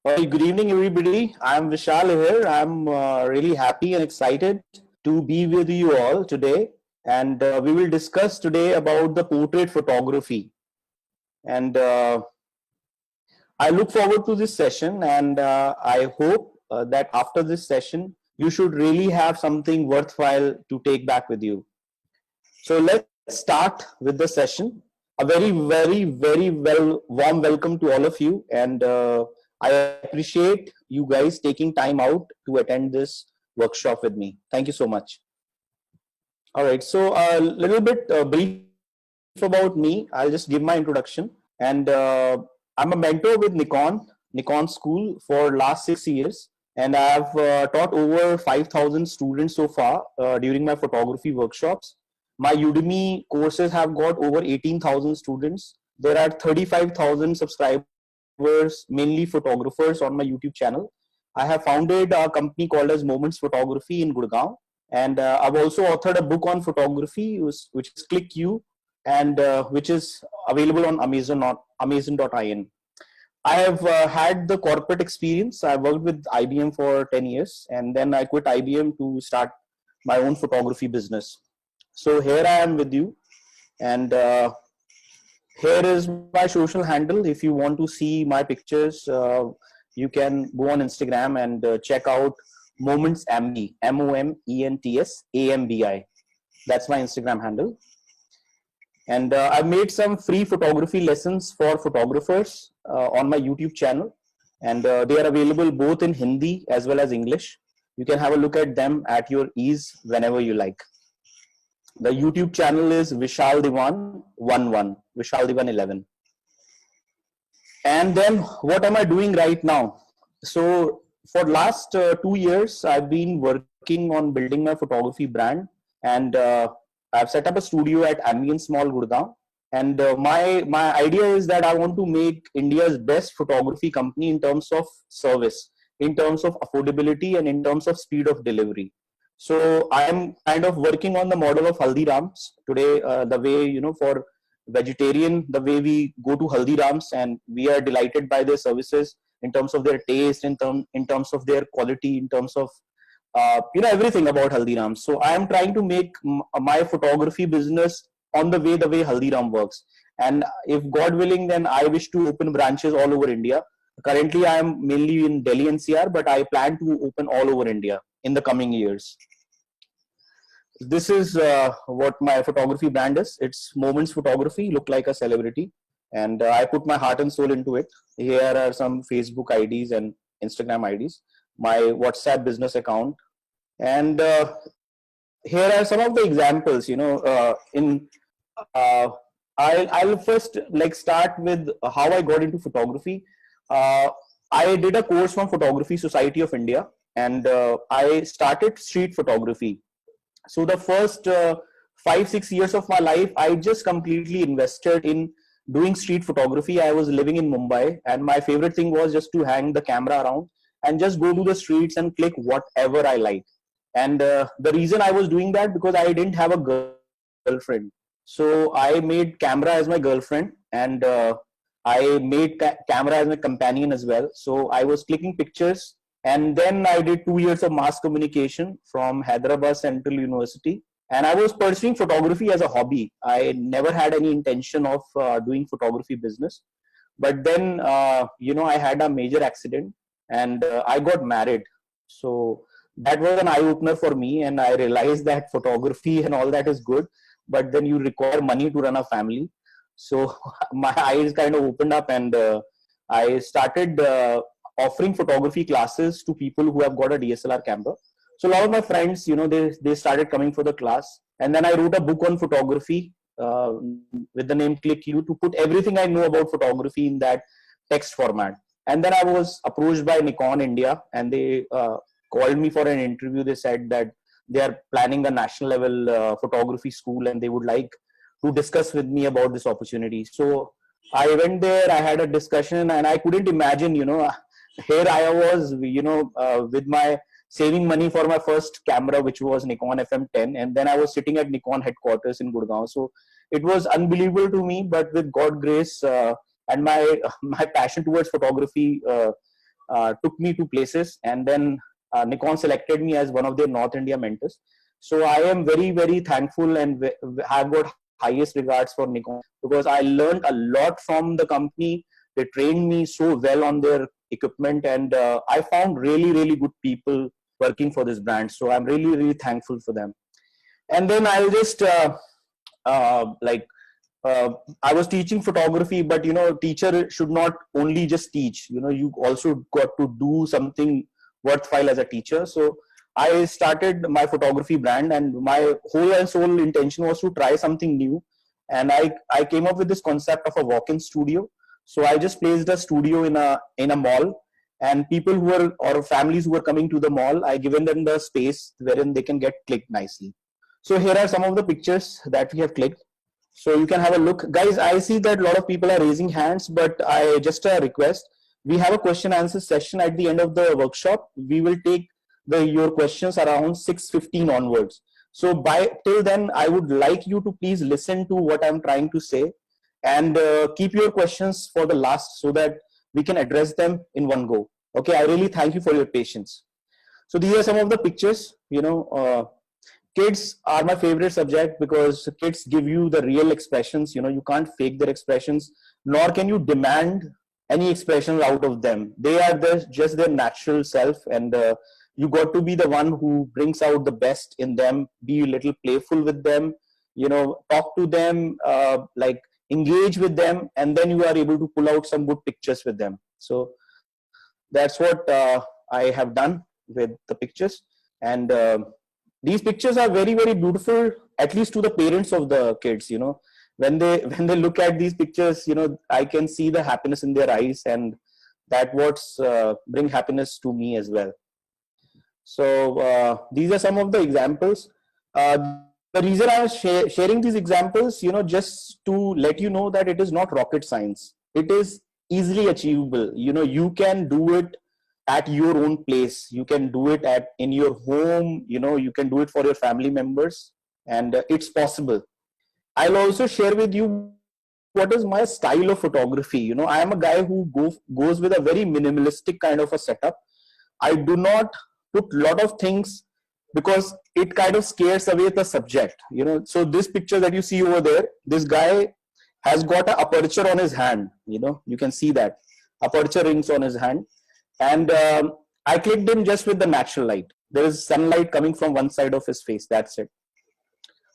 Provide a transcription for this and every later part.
Good evening, everybody. I'm Vishal here. I'm really happy and excited to be with you all today. And we will discuss today about the portrait photography. And I look forward to this session. And I hope that after this session, you should really have something worthwhile to take back with you. So let's start with the session. A very warm welcome to all of you, and I appreciate you guys taking time out to attend this workshop with me. Thank you so much. All right, so a little bit brief about me. I'll just give my introduction, and I'm a mentor with Nikon School for last 6 years, and I've taught over 5,000 students so far during my photography workshops. My Udemy courses have got over 18,000 students. There are 35,000 subscribers, mainly photographers, on my YouTube channel. I have founded a company called as Moments Photography in Gurgaon, and I've also authored a book on photography, which is Click You, and which is available on Amazon.in. I have had the corporate experience. I worked with IBM for 10 years, and then I quit IBM to start my own photography business. So here I am with you, and here is my social handle. If you want to see my pictures, you can go on Instagram and check out Moments MB, MOMENTS That's my Instagram handle. And I've made some free photography lessons for photographers on my YouTube channel, and they are available both in Hindi as well as English. You can have a look at them at your ease whenever you like. The YouTube channel is Vishal Diwan 11, Vishal Diwan 11. And then what am I doing right now? So for last 2 years, I've been working on building my photography brand, and I've set up a studio at Ambience Mall, Gurgaon. And my idea is that I want to make India's best photography company in terms of service, in terms of affordability, and in terms of speed of delivery. So I'm kind of working on the model of Haldirams today. The way, for vegetarian, the way we go to Haldirams and we are delighted by their services in terms of their taste, in terms of their quality, in terms of everything about Haldirams. So I am trying to make my photography business on the way Haldiram works. And if God willing, then I wish to open branches all over India. Currently, I am mainly in Delhi NCR, but I plan to open all over India in the coming years. This is what my photography brand is. It's Moments Photography, look like a celebrity. And I put my heart and soul into it. Here are some Facebook IDs and Instagram IDs, my WhatsApp business account. And here are some of the examples, uh, I'll first start with how I got into photography. I did a course from Photography Society of India, and I started street photography. So the first 5-6 years of my life, I just completely invested in doing street photography. I was living in Mumbai, and my favorite thing was just to hang the camera around and just go to the streets and click whatever I like. And the reason I was doing that, because I didn't have a girlfriend. So I made camera as my girlfriend, and I made camera as my companion as well. So I was clicking pictures, and then I did 2 years of mass communication from Hyderabad Central University. And I was pursuing photography as a hobby. I never had any intention of doing photography business. But then, I had a major accident, and I got married. So that was an eye opener for me, and I realized that photography and all that is good, but then you require money to run a family. So my eyes kind of opened up, and I started offering photography classes to people who have got a DSLR camera. So a lot of my friends, they started coming for the class, and then I wrote a book on photography with the name Click You, to put everything I know about photography in that text format. And then I was approached by Nikon India, and they called me for an interview. They said that they are planning a national level photography school, and they would like to discuss with me about this opportunity. So I went there, I had a discussion, and I couldn't imagine, here I was, with my saving money for my first camera, which was Nikon FM10, and then I was sitting at Nikon headquarters in Gurgaon. So it was unbelievable to me, but with God grace and my passion towards photography, took me to places, and then Nikon selected me as one of their North India mentors. So I am very, very thankful and have got highest regards for Nikon, because I learned a lot from the company. They trained me so well on their equipment, and I found really, really good people working for this brand. So I'm really, really thankful for them. And then I'll just like I was teaching photography, but teacher should not only just teach. You also got to do something worthwhile as a teacher. So I started my photography brand, and my whole and sole intention was to try something new. And I came up with this concept of a walk-in studio. So I just placed a studio in a mall, and people who are, or families who are coming to the mall, I given them the space wherein they can get clicked nicely. So here are some of the pictures that we have clicked. So you can have a look. Guys, I see that a lot of people are raising hands, but I just a request. We have a question answer session at the end of the workshop. We will take your questions around 6:15 onwards. So till then, I would like you to please listen to what I'm trying to say, and keep your questions for the last, so that we can address them in one go. Okay, I really thank you for your patience. So these are some of the pictures. Kids are my favorite subject, because kids give you the real expressions. You can't fake their expressions, nor can you demand any expressions out of them. They are just their natural self, and you got to be the one who brings out the best in them. Be a little playful with them, talk to them, like engage with them, and then you are able to pull out some good pictures with them. So that's what I have done with the pictures. And these pictures are very, very beautiful, at least to the parents of the kids. When they look at these pictures, I can see the happiness in their eyes, and that what's bring happiness to me as well. So these are some of the examples. The reason I was sharing these examples, just to let you know that it is not rocket science. It is easily achievable. You can do it at your own place. You can do it in your home. You can do it for your family members, and it's possible. I'll also share with you what is my style of photography. I am a guy who goes with a very minimalistic kind of a setup. I do not put a lot of things, because it kind of scares away the subject. So this picture that you see over there, this guy has got an aperture on his hand. You can see that aperture rings on his hand. And I clicked him just with the natural light. There is sunlight coming from one side of his face. That's it.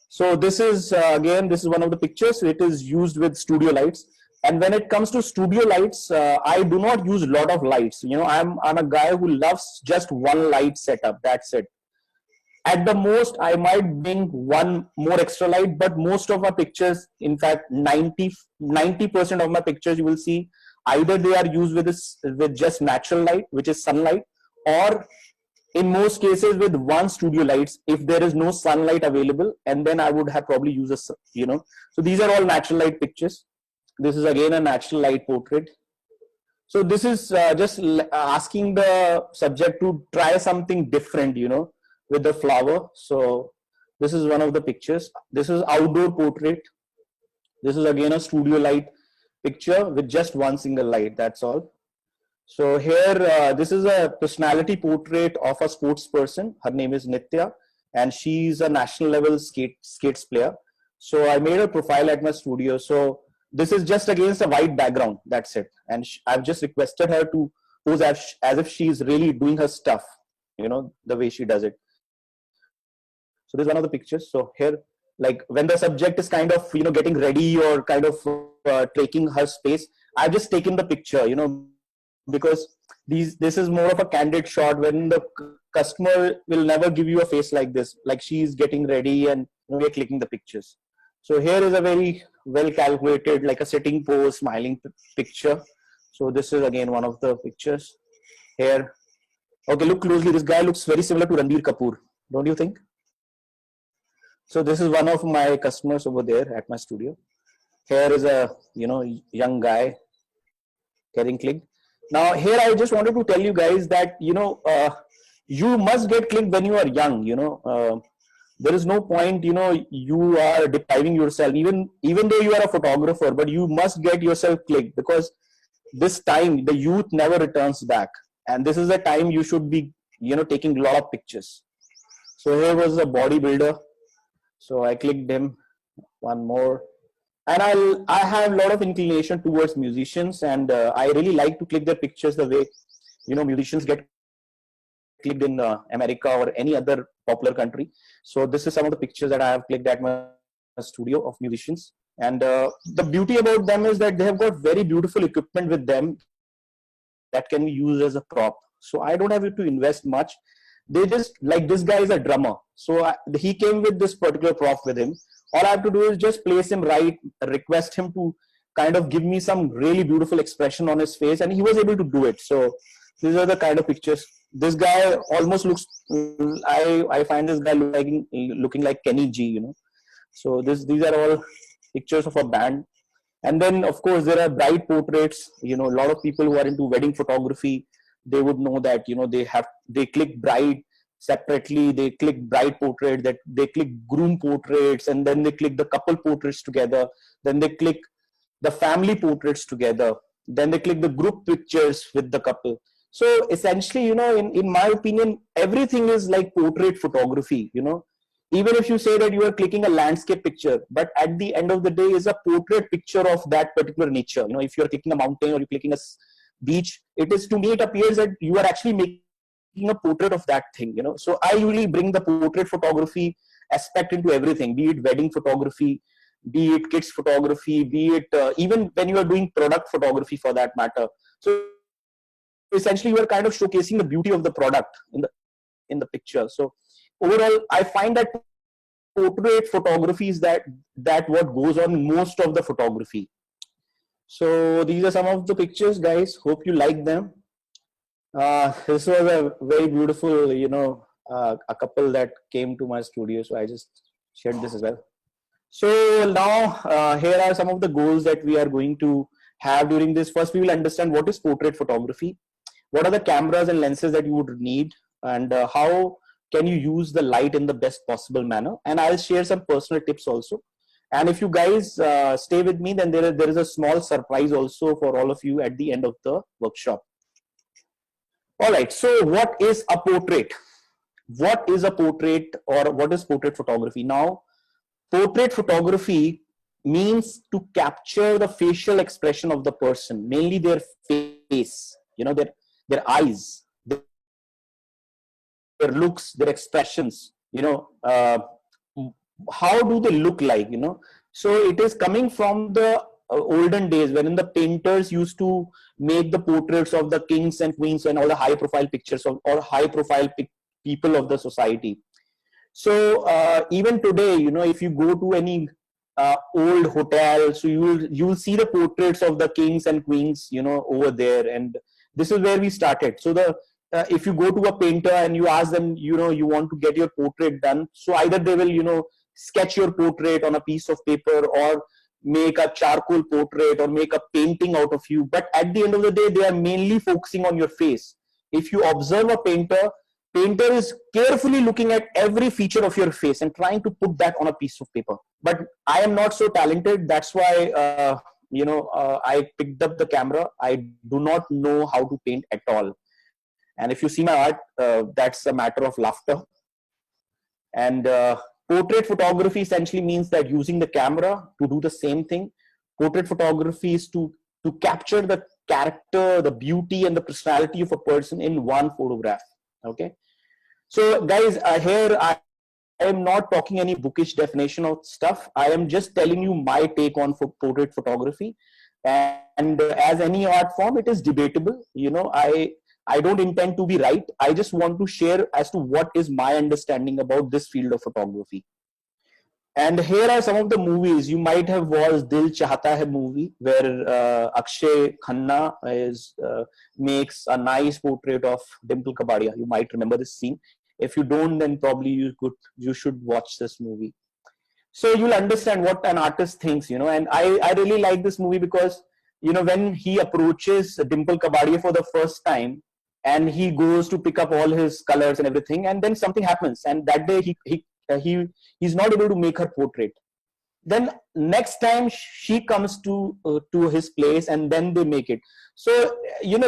So this is, again, this is one of the pictures. It is used with studio lights. And when it comes to studio lights, I do not use a lot of lights. I'm a guy who loves just one light setup. That's it. At the most, I might bring one more extra light, but most of my pictures, in fact, 90% of my pictures, you will see either they are used with just natural light, which is sunlight, or in most cases with one studio lights if there is no sunlight available, and then I would have probably used so these are all natural light pictures. This is again a natural light portrait. So this is just asking the subject to try something different, with the flower. So this is one of the pictures. This is outdoor portrait. This is again a studio light picture with just one single light. That's all. So here, this is a personality portrait of a sports person. Her name is Nitya, and she's a national level skates player. So I made a profile at my studio. So this is just against a white background. That's it. And I've just requested her to pose as if she's really doing her stuff, the way she does it. So this is one of the pictures. So here, like when the subject is kind of, getting ready or kind of taking her space, I've just taken the picture, because this is more of a candid shot when the customer will never give you a face like this, like she's getting ready and we're clicking the pictures. So here is a very well calculated, like a sitting pose, smiling picture. So this is again one of the pictures here. Okay, look closely. This guy looks very similar to Ranbir Kapoor, don't you think? So this is one of my customers over there at my studio. Here is a young guy getting clicked. Now here I just wanted to tell you guys that you must get clicked when you are young. There is no point you are depriving yourself, even though you are a photographer, but you must get yourself clicked, because this time the youth never returns back. and this is the time you should be, taking a lot of pictures. So here was a bodybuilder. So I clicked him. One more. And I have a lot of inclination towards musicians, and I really like to click their pictures the way, musicians get clicked in America or any other popular country. So this is some of the pictures that I have clicked at my studio of musicians. And the beauty about them is that they have got very beautiful equipment with them that can be used as a prop. So I don't have to invest much. They just, like, this guy is a drummer. So he came with this particular prop with him. All I have to do is just place him right, request him to kind of give me some really beautiful expression on his face, and he was able to do it. So these are the kind of pictures. This guy almost looks, I find this guy looking like Kenny G, So these are all pictures of a band. And then, of course, there are bride portraits. A lot of people who are into wedding photography, they would know that, they click bride separately, they click bride portrait, that they click groom portraits, and then they click the couple portraits together, then they click the family portraits together, then they click the group pictures with the couple. So essentially, in my opinion, everything is like portrait photography. Even if you say that you are clicking a landscape picture, but at the end of the day is a portrait picture of that particular nature. If you're clicking a mountain or you're clicking a beach, to me it appears that you are actually making a portrait of that thing. So I usually bring the portrait photography aspect into everything, be it wedding photography, be it kids photography, be it even when you are doing product photography for that matter. So essentially you are kind of showcasing the beauty of the product in the picture. So overall, I find that portrait photography is that what goes on in most of the photography. So these are some of the pictures, guys. Hope you like them. This was a very beautiful, a couple that came to my studio. So I just shared this as well. So now here are some of the goals that we are going to have during this. First, we will understand what is portrait photography. What are the cameras and lenses that you would need, and how can you use the light in the best possible manner. And I'll share some personal tips also. And if you guys stay with me, then there is a small surprise also for all of you at the end of the workshop. All right, so what is a portrait? What is a portrait, or what is portrait photography? Now, portrait photography means to capture the facial expression of the person, mainly their face, their eyes, their looks, their expressions, how do they look like, So it is coming from the olden days when the painters used to make the portraits of the kings and queens and all the high profile pictures of, or high profile people of the society. So even today, if you go to any old hotel, so you'll see the portraits of the kings and queens, over there. And this is where we started. So if you go to a painter and you ask them, you want to get your portrait done, so either they will, sketch your portrait on a piece of paper, or make a charcoal portrait, or make a painting out of you. But at the end of the day, they are mainly focusing on your face. If you observe a painter is carefully looking at every feature of your face and trying to put that on a piece of paper. But I am not so talented. That's why, I picked up the camera. I do not know how to paint at all. And if you see my art, that's a matter of laughter. And portrait photography essentially means that using the camera to do the same thing. Portrait photography is to capture the character, the beauty, and the personality of a person in one photograph. Okay. So guys, here I am not talking any bookish definition of stuff. I am just telling you my take on portrait photography. And as any art form, it is debatable. I don't intend to be right. I just want to share as to what is my understanding about this field of photography. And here are some of the movies you might have watched. Dil Chahta Hai movie, where Akshay Khanna makes a nice portrait of Dimple Kapadia. You might remember this scene. If you don't, then probably you should watch this movie. So you'll understand what an artist thinks, And I really like this movie because, when he approaches Dimple Kapadia for the first time, and he goes to pick up all his colors and everything, and then something happens, and that day he's not able to make her portrait. Then next time she comes to his place, and then they make it. So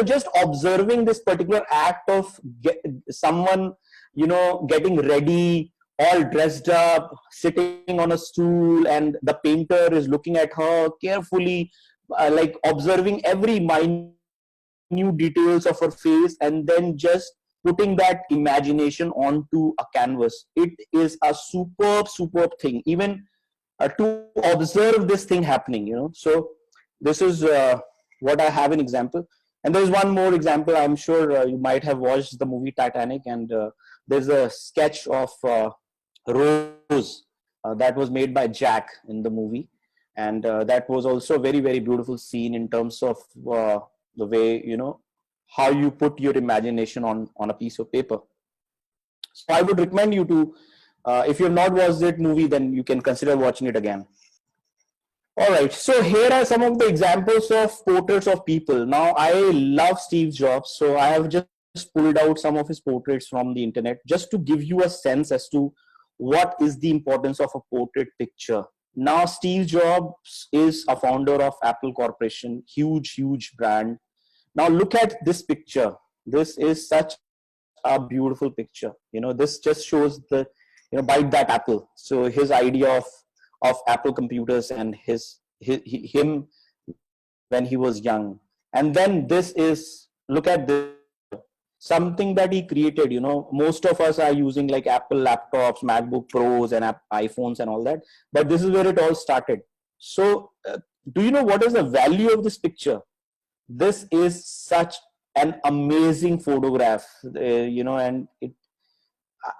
just observing this particular act of someone getting ready, all dressed up, sitting on a stool, and the painter is looking at her carefully, like observing every minute details of her face, and then just putting that imagination onto a canvas. It is a superb thing, even to observe this thing happening. So this is what I have an example. And there's one more example. I'm sure you might have watched the movie Titanic, and there's a sketch of Rose that was made by Jack in the movie, and that was also a very beautiful scene in terms of the way how you put your imagination on a piece of paper. So I would recommend you to, if you have not watched that movie, then you can consider watching it again. All right, so here are some of the examples of portraits of people. Now, I love Steve Jobs, so I have just pulled out some of his portraits from the internet just to give you a sense as to what is the importance of a portrait picture. Now, Steve Jobs is a founder of Apple Corporation, huge brand. Now, look at this picture. This is such a beautiful picture. This just shows the, bite that apple. So his idea of Apple computers and him when he was young. And then this is, look at this, something that he created. Most of us are using like Apple laptops, MacBook Pros, and iPhones and all that, but this is where it all started. So do you know what is the value of this picture? This is such an amazing photograph, and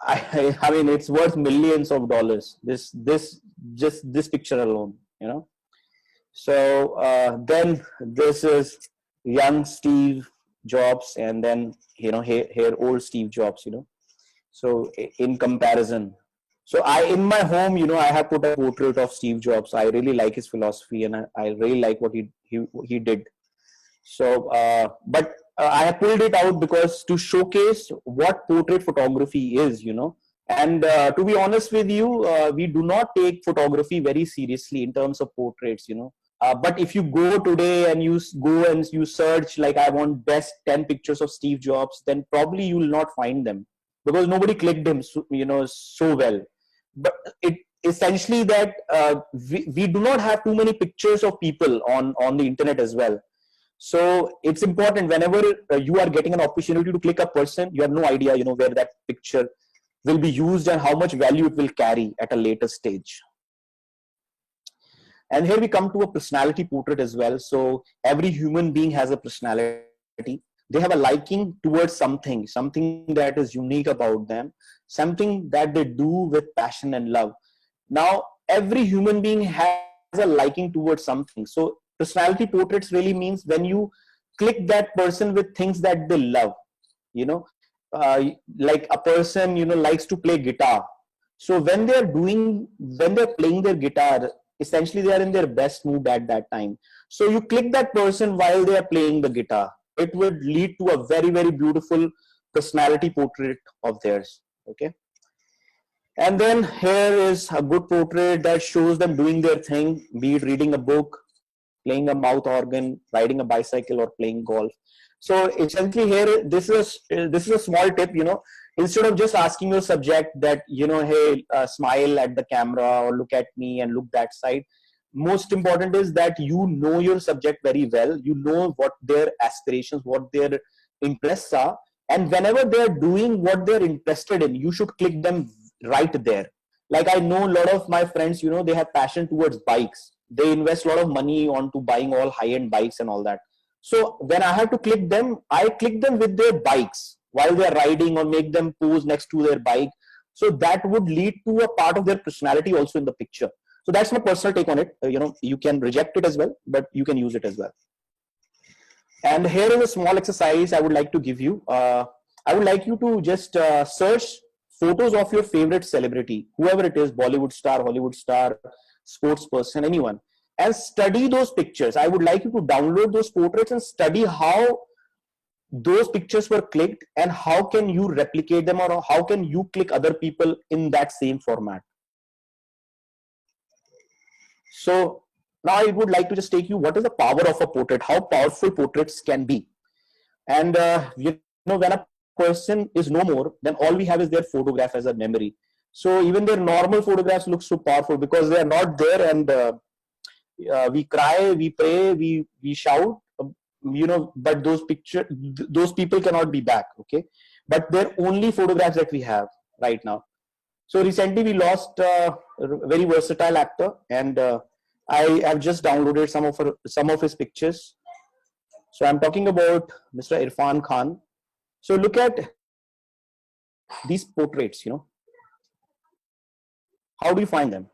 I mean, it's worth millions of dollars. Just this picture alone, So then this is young Steve Jobs, and then here old Steve Jobs. So in comparison, so in my home, I have put a portrait of Steve Jobs. I really like his philosophy, and I really like what he did. So, but I have pulled it out because to showcase what portrait photography is, and to be honest with you, we do not take photography very seriously in terms of portraits, but if you go today and you go and you search like I want best 10 pictures of Steve Jobs, then probably you will not find them because nobody clicked him, so well. But it essentially that we do not have too many pictures of people on the internet as well. So it's important whenever you are getting an opportunity to click a person, you have no idea, where that picture will be used and how much value it will carry at a later stage. And here we come to a personality portrait as well. So every human being has a personality. They have a liking towards something that is unique about them, something that they do with passion and love. Now, every human being has a liking towards something. So personality portraits really means when you click that person with things that they love, like a person, likes to play guitar. So when they're playing their guitar, essentially they are in their best mood at that time. So you click that person while they are playing the guitar. It would lead to a very beautiful personality portrait of theirs. Okay. And then here is a good portrait that shows them doing their thing, be it reading a book, playing a mouth organ, riding a bicycle, or playing golf. So essentially here, this is a small tip, instead of just asking your subject that, hey, smile at the camera or look at me and look that side. Most important is that you know your subject very well. You know what their aspirations, what their interests are. And whenever they're doing what they're interested in, you should click them right there. Like I know a lot of my friends, they have passion towards bikes. They invest a lot of money onto buying all high-end bikes and all that. So when I have to click them, I click them with their bikes while they're riding or make them pose next to their bike. So that would lead to a part of their personality also in the picture. So that's my personal take on it. You can reject it as well, but you can use it as well. And here is a small exercise I would like to give you. I would like you to just search photos of your favorite celebrity, whoever it is, Bollywood star, Hollywood star, sports person, anyone, and study those pictures. I would like you to download those portraits and study how those pictures were clicked and how can you replicate them, or how can you click other people in that same format. So now I would like to just take you what is the power of a portrait, how powerful portraits can be. And when a person is no more, then all we have is their photograph as a memory. So even their normal photographs look so powerful because they are not there, and we cry, we pray, we shout, but those people cannot be back. Okay, but they're only photographs that we have right now. So recently we lost a very versatile actor, and I have just downloaded some of his pictures. So I'm talking about Mr. Irfan Khan. So look at these portraits. How do you find them?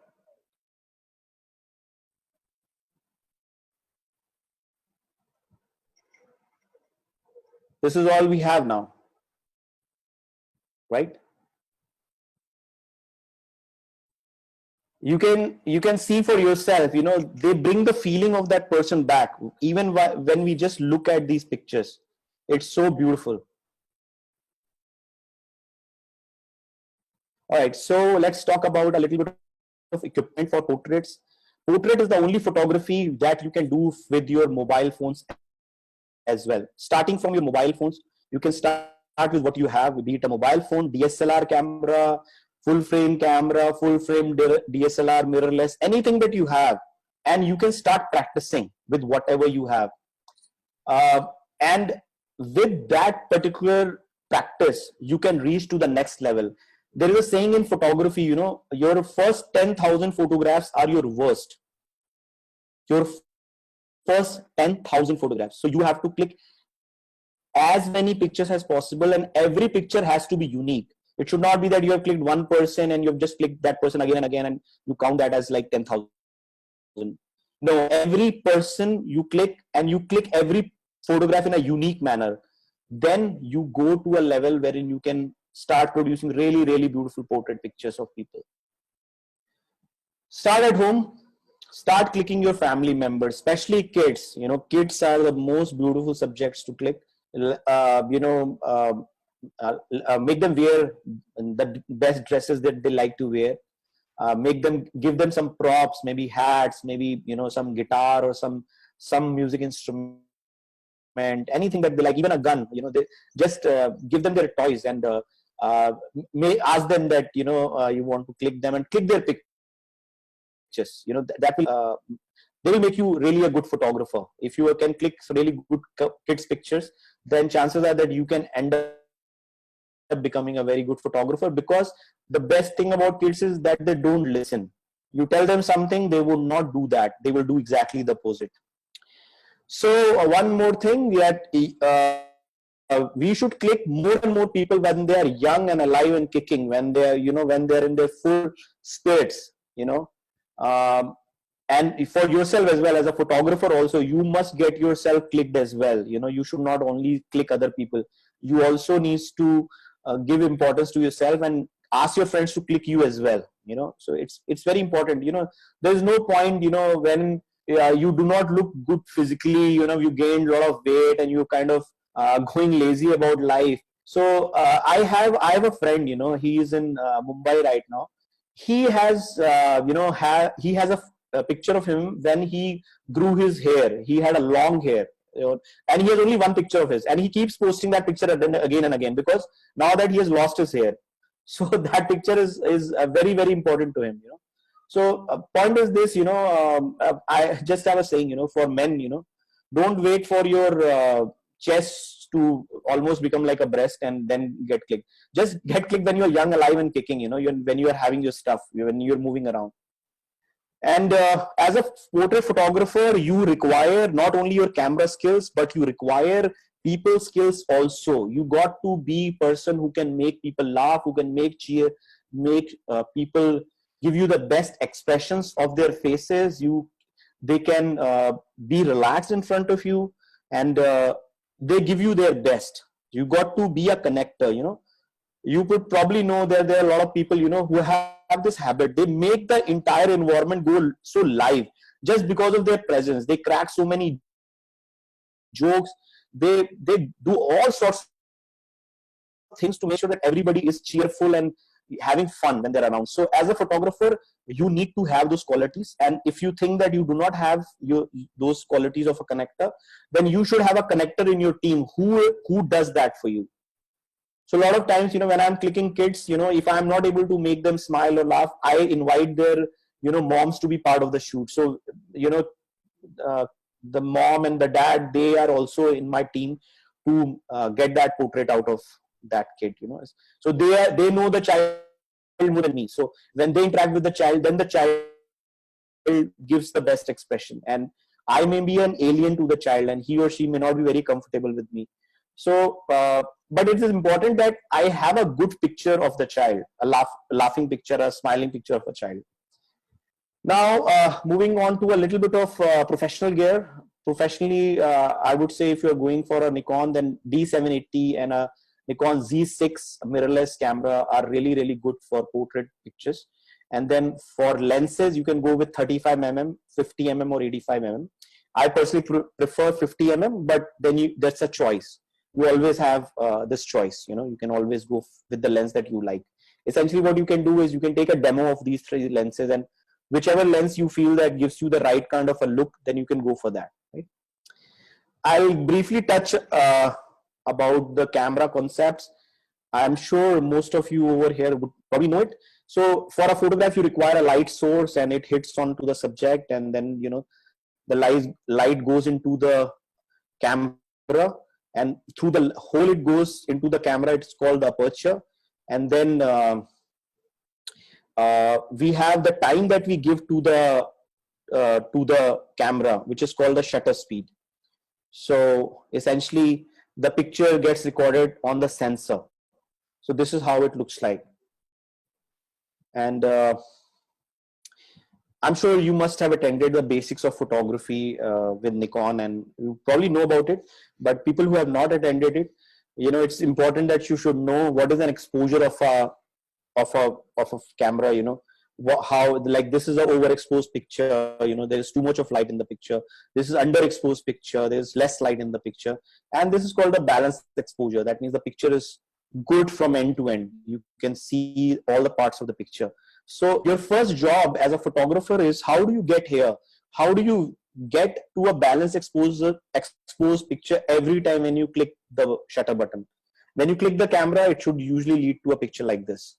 This is all we have now, right? You can see for yourself. They bring the feeling of that person back, even when we just look at these pictures. It's so beautiful. All right, so let's talk about a little bit of equipment for portraits. Portrait is the only photography that you can do with your mobile phones as well. Starting from your mobile phones, you can start with what you have, be it a mobile phone, DSLR camera, full frame camera, full frame DSLR, mirrorless, anything that you have, and you can start practicing with whatever you have. And with that particular practice, you can reach to the next level. There is a saying in photography, your first 10,000 photographs are your worst. Your first 10,000 photographs. So you have to click as many pictures as possible, and every picture has to be unique. It should not be that you have clicked one person and you've just clicked that person again and again and you count that as like 10,000. No, every person you click, and you click every photograph in a unique manner. Then you go to a level wherein you can start producing really, really beautiful portrait pictures of people. Start at home. Start clicking your family members, especially kids. Kids are the most beautiful subjects to click. Make them wear the best dresses that they like to wear. Give them some props, maybe hats, maybe some guitar or some music instrument, anything that they like, even a gun. They just give them their toys, and may ask them that you want to click them and click their pictures. That will they will make you really a good photographer. If you can click really good kids pictures, then chances are that you can end up becoming a very good photographer, because the best thing about kids is that they don't listen. You tell them something, they will not do that. They will do exactly the opposite. So one more thing, that we should click more and more people when they are young and alive and kicking, when they are when they're in their full spirits. And for yourself as well, as a photographer also, you must get yourself clicked as well. You should not only click other people. You also need to give importance to yourself and ask your friends to click you as well. So it's very important. There's no point when you do not look good physically, you gained a lot of weight and you kind of going lazy about life. So I have a friend, he is in Mumbai right now. He has he has a picture of him when he grew his hair. He had a long hair, and he has only one picture of his, and he keeps posting that picture again and again, because now that he has lost his hair, so that picture is very, very important to him. So point is this, I just have a saying, for men, don't wait for your chest to almost become like a breast and then get clicked. Just get clicked when you're young, alive and kicking, when you are having your stuff, when you're moving around. And as a portrait photographer, you require not only your camera skills, but you require people skills also. You got to be a person who can make people laugh, who can make people give you the best expressions of their faces. They can be relaxed in front of you, and they give you their best. You got to be a connector. You could probably know that there are a lot of people who have this habit. They make the entire environment go so live just because of their presence. They crack so many jokes. They do all sorts of things to make sure that everybody is cheerful and having fun when they're around. So as a photographer, you need to have those qualities. And if you think that you do not have those qualities of a connector, then you should have a connector in your team who does that for you. So a lot of times, when I'm clicking kids, if I'm not able to make them smile or laugh, I invite their, moms to be part of the shoot. So, the mom and the dad, they are also in my team to get that portrait out of that kid, So they know the child more than me. So when they interact with the child, then the child gives the best expression. And I may be an alien to the child, and he or she may not be very comfortable with me. So, but it is important that I have a good picture of the child, a laughing picture, a smiling picture of a child. Now, moving on to a little bit of professional gear. Professionally, I would say if you're going for a Nikon, then D780 and a Nikon Z6 mirrorless camera are really, really good for portrait pictures. And then for lenses, you can go with 35mm, 50mm or 85mm. I personally prefer 50mm, but then that's a choice. You always have this choice, you can always go with the lens that you like. Essentially what you can do is you can take a demo of these 3 lenses, and whichever lens you feel that gives you the right kind of a look, then you can go for that, right? I'll briefly touch about the camera concepts. I'm sure most of you over here would probably know it. So for a photograph, you require a light source, and it hits onto the subject, and then, the light goes into the camera, and through the hole it goes into the camera. It's called the aperture. And then we have the time that we give to the camera, which is called the shutter speed. So essentially the picture gets recorded on the sensor. So this is how it looks like. And I'm sure you must have attended the basics of photography with Nikon, and you probably know about it. But people who have not attended it, it's important that you should know what is an exposure of a camera. How, like, this is an overexposed picture. There is too much of light in the picture. This is underexposed picture. There is less light in the picture, and this is called a balanced exposure. That means the picture is good from end to end. You can see all the parts of the picture. So your first job as a photographer is, how do you get here? How do you get to a balanced exposed picture every time when you click the shutter button? When you click the camera, it should usually lead to a picture like this.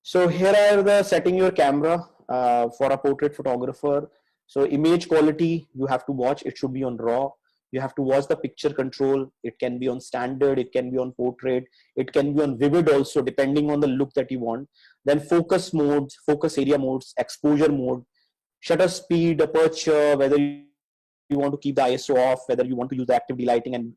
So here are the setting your camera for a portrait photographer. So image quality, you have to watch. It should be on RAW. You have to watch the picture control. It can be on standard. It can be on portrait. It can be on vivid also, depending on the look that you want. Then focus modes, focus area modes, exposure mode, shutter speed, aperture, whether you want to keep the ISO off, whether you want to use the active delighting, and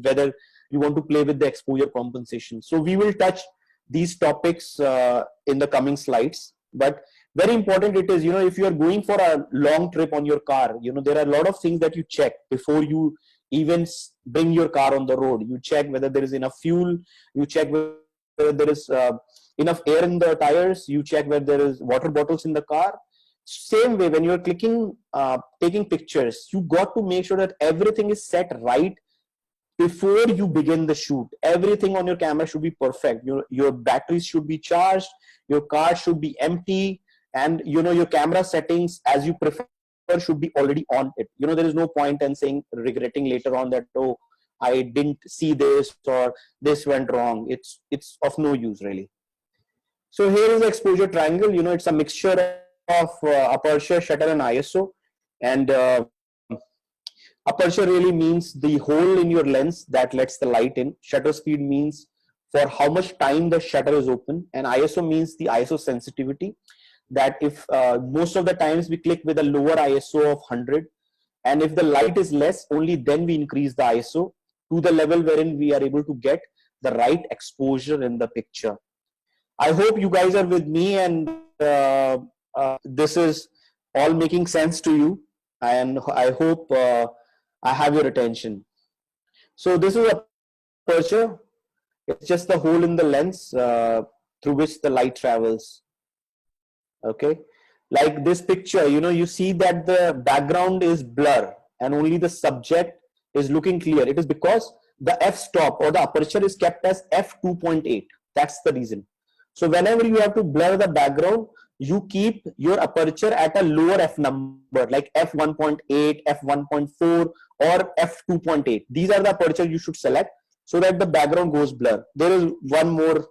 whether you want to play with the exposure compensation. So we will touch these topics in the coming slides. But very important it is, if you are going for a long trip on your car, there are a lot of things that you check before you even bring your car on the road. You check whether there is enough fuel. You check whether there is enough air in the tires. You check whether there is water bottles in the car. Same way, when you're taking pictures, you got to make sure that everything is set right before you begin the shoot. Everything on your camera should be perfect. Your batteries should be charged. Your car should be empty. And your camera settings as you prefer should be already on it. There is no point in regretting later on that, oh, I didn't see this, or this went wrong. It's of no use really. So here is the exposure triangle. It's a mixture of aperture, shutter, and ISO. And aperture really means the hole in your lens that lets the light in. Shutter speed means for how much time the shutter is open. And ISO means the ISO sensitivity. That if most of the times we click with a lower ISO of 100, and if the light is less, only then we increase the ISO to the level wherein we are able to get the right exposure in the picture. I hope you guys are with me, and this is all making sense to you, and I hope I have your attention. So this is a aperture. It's just the hole in the lens through which the light travels. Okay, like this picture, you see that the background is blur and only the subject is looking clear. It is because the f-stop or the aperture is kept as f2.8. That's the reason. So whenever you have to blur the background, you keep your aperture at a lower f number like f1.8, f1.4 or f2.8. These are the aperture you should select so that the background goes blur. There is one more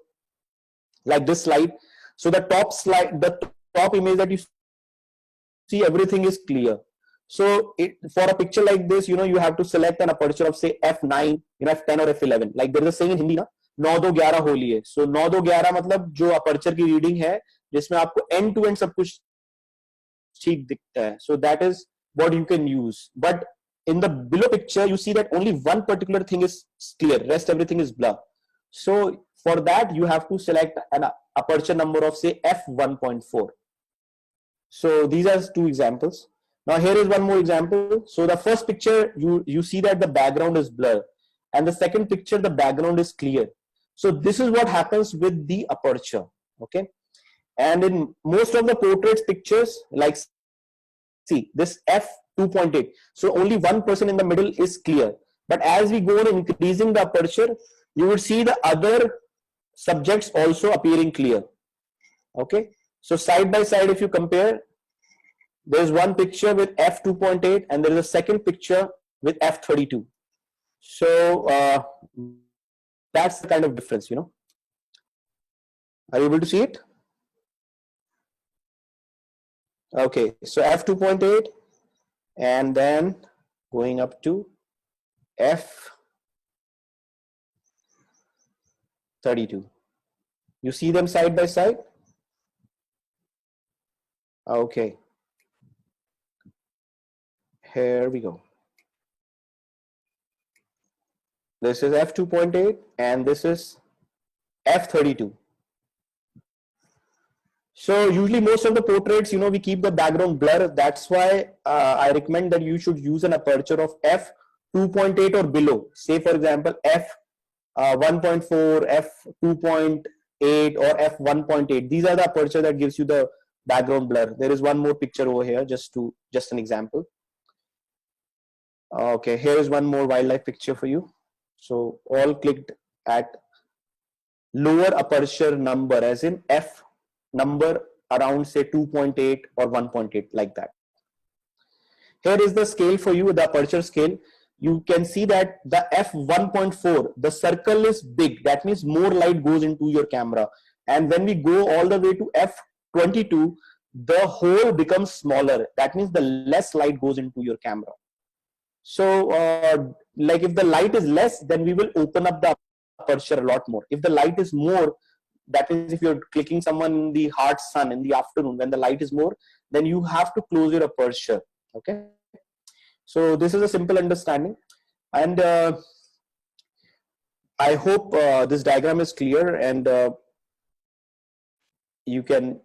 like this slide. So the top image that you see, everything is clear. So for a picture like this, you have to select an aperture of say f9, f10 or f11. Like there is a saying in Hindi na, 9-2-11 Holi है. So 9-2-11 मतलब जो aperture की reading है जिसमें आपको end to end सब कुछ ठीक दिखता है. So that is what you can use. But in the below picture, you see that only one particular thing is clear. Rest everything is blur. So for that, you have to select an aperture number of say f1.4. So these are two examples. Now here is one more example. So the first picture, you see that the background is blur, and the second picture, the background is clear. So this is what happens with the aperture. Okay. And in most of the portraits pictures, like see this f2.8, so only 1% in the middle is clear. But as we go on increasing the aperture, you will see the other subjects also appearing clear. Okay. So side by side, if you compare, there's one picture with f2.8 and there is a second picture with f32. So that's the kind of difference, Are you able to see it? Okay, so f2.8 and then going up to f32. You see them side by side? Okay. Here we go. This is f2.8 and this is f32. So usually most of the portraits, we keep the background blur. That's why I recommend that you should use an aperture of f2.8 or below. Say for example, f1.4, f2.8 or f1.8. These are the aperture that gives you the background blur. There is one more picture over here, just an example. Okay, here is one more wildlife picture for you. So all clicked at lower aperture number, as in f number around say 2.8 or 1.8, like that. Here is the scale for you, the aperture scale. You can see that the f1.4, the circle is big. That means more light goes into your camera. And when we go all the way to f22, the hole becomes smaller. That means the less light goes into your camera. So like if the light is less, then we will open up the aperture a lot more. If the light is more, that means if you're clicking someone in the hot sun in the afternoon when the light is more, then you have to close your aperture. Okay. So this is a simple understanding, and I hope this diagram is clear, and you can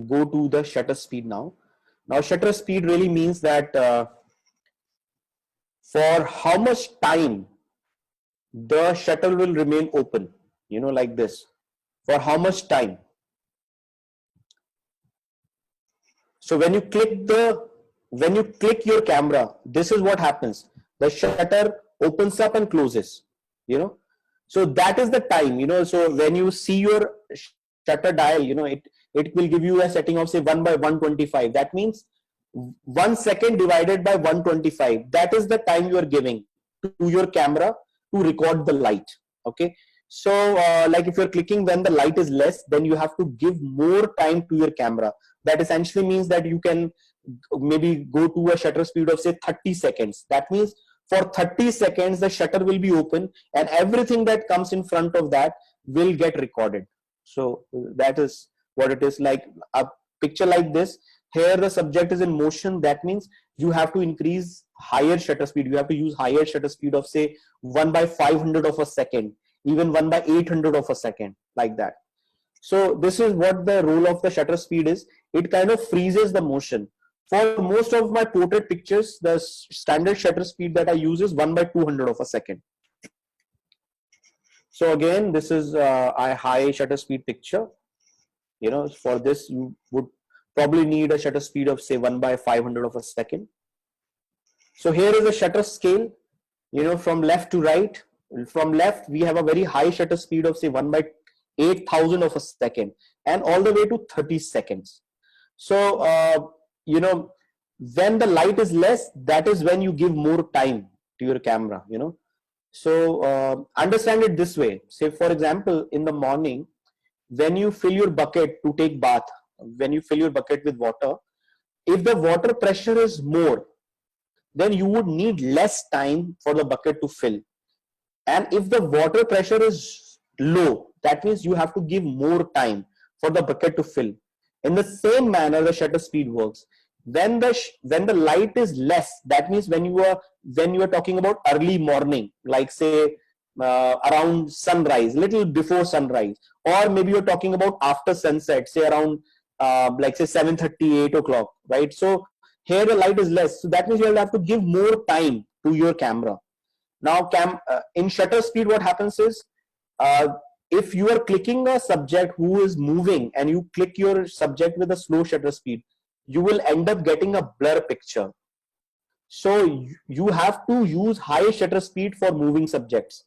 go to the shutter speed now. Now shutter speed really means that for how much time the shutter will remain open, like this, for how much time. So when you click your camera, this is what happens. The shutter opens up and closes, so that is the time, so when you see your shutter dial, it will give you a setting of say 1/125. That means 1 second divided by 125. That is the time you are giving to your camera to record the light. Okay. So like if you're clicking when the light is less, then you have to give more time to your camera. That essentially means that you can maybe go to a shutter speed of say 30 seconds. That means for 30 seconds, the shutter will be open and everything that comes in front of that will get recorded. So that is what it is. Like a picture like this, here the subject is in motion. That means you have to increase higher shutter speed. You have to use higher shutter speed of say 1/500 of a second, even 1/800 of a second, like that. So this is what the role of the shutter speed is. It kind of freezes the motion. For most of my portrait pictures, the standard shutter speed that I use is 1/200 of a second. So again, this is a high shutter speed picture. For this you would probably need a shutter speed of say 1/500 of a second. So here is the shutter scale, from left to right. From left, we have a very high shutter speed of say 8,000 of a second, and all the way to 30 seconds. So, you know, when the light is less, that is when you give more time to your camera, you know. So understand it this way. Say, for example, in the morning, when you fill your bucket to take bath, when you fill your bucket with water, if the water pressure is more, then you would need less time for the bucket to fill. And if the water pressure is low, that means you have to give more time for the bucket to fill. In the same manner, the shutter speed works. When the light is less, that means when you are talking about early morning, like say around sunrise, little before sunrise, or maybe you're talking about after sunset, say around like say 7:30, 8 o'clock, right? So here the light is less, so that means you will have to give more time to your camera. Now, in shutter speed, what happens is, if you are clicking a subject who is moving and you click your subject with a slow shutter speed, you will end up getting a blur picture. So you have to use high shutter speed for moving subjects.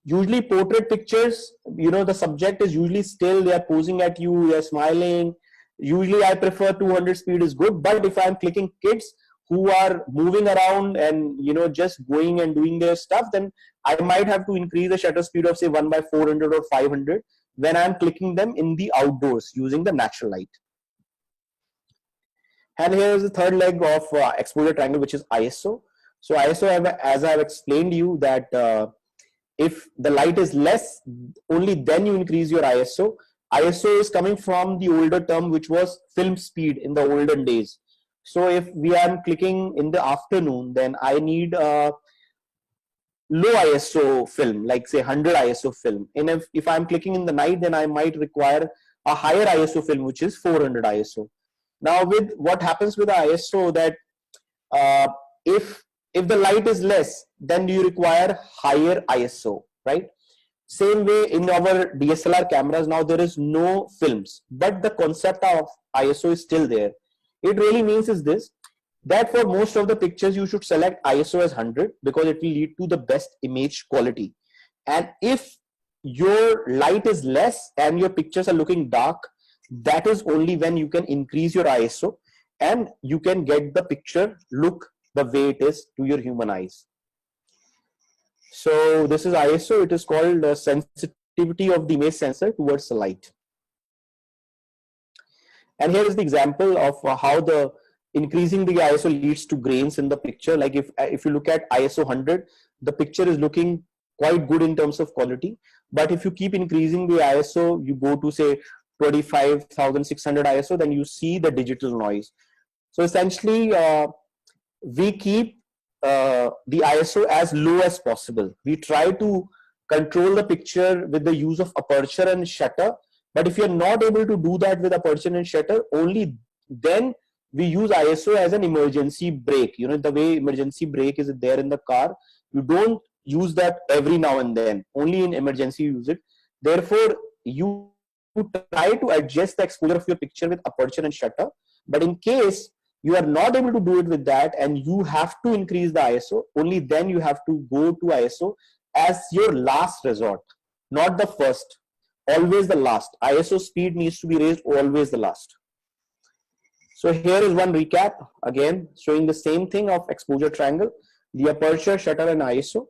Usually portrait pictures, you know, the subject is usually still, they are posing at you, they are smiling. Usually I prefer 200 speed is good, but if I'm clicking kids who are moving around and, you know, just going and doing their stuff, then I might have to increase the shutter speed of say 1/400 or 500 when I'm clicking them in the outdoors using the natural light. And here is the third leg of exposure triangle, which is ISO. So ISO, as I've explained you, that if the light is less, only then you increase your ISO. ISO is coming from the older term, which was film speed in the olden days. So if we are clicking in the afternoon, then I need a low ISO film, like say 100 ISO film. And if I'm clicking in the night, then I might require a higher ISO film, which is 400 ISO. Now, with what happens with the ISO, that if the light is less, then you require higher ISO, right? Same way in our DSLR cameras, now there is no films, but the concept of ISO is still there. It really means is this, that for most of the pictures you should select ISO as 100 because it will lead to the best image quality. And if your light is less and your pictures are looking dark, that is only when you can increase your ISO and you can get the picture look the way it is to your human eyes. So this is ISO. It is called sensitivity of the image sensor towards the light. And here is the example of how the increasing the ISO leads to grains in the picture. Like if you look at ISO 100, the picture is looking quite good in terms of quality. But if you keep increasing the ISO, you go to say 25,600 ISO, then you see the digital noise. So essentially, we keep the ISO as low as possible. We try to control the picture with the use of aperture and shutter. But if you're not able to do that with aperture and shutter, only then we use ISO as an emergency brake. You know, the way emergency brake is there in the car, you don't use that every now and then. Only in emergency you use it. Therefore, you try to adjust the exposure of your picture with aperture and shutter. But in case you are not able to do it with that and you have to increase the ISO, only then you have to go to ISO as your last resort, not the first, always the last. ISO speed needs to be raised always the last. So here is one recap, again showing the same thing of exposure triangle, the aperture, shutter and ISO.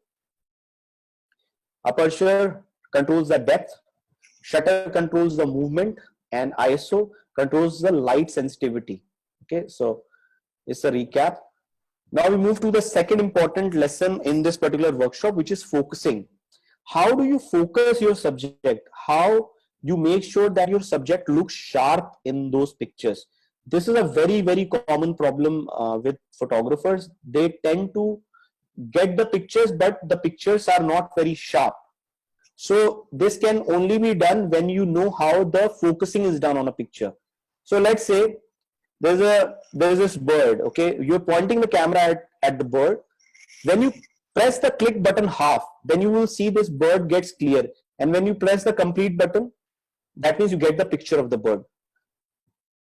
Aperture controls the depth, shutter controls the movement, and ISO controls the light sensitivity. Okay, so it's a recap. Now we move to the second important lesson in this particular workshop, which is focusing. How do you focus your subject? How you make sure that your subject looks sharp in those pictures? This is a very, very common problem with photographers. They tend to get the pictures, but the pictures are not very sharp. So this can only be done when you know how the focusing is done on a picture. So let's say there's this bird, okay? You're pointing the camera at the bird. When you press the click button half, then you will see this bird gets clear. And when you press the complete button, that means you get the picture of the bird.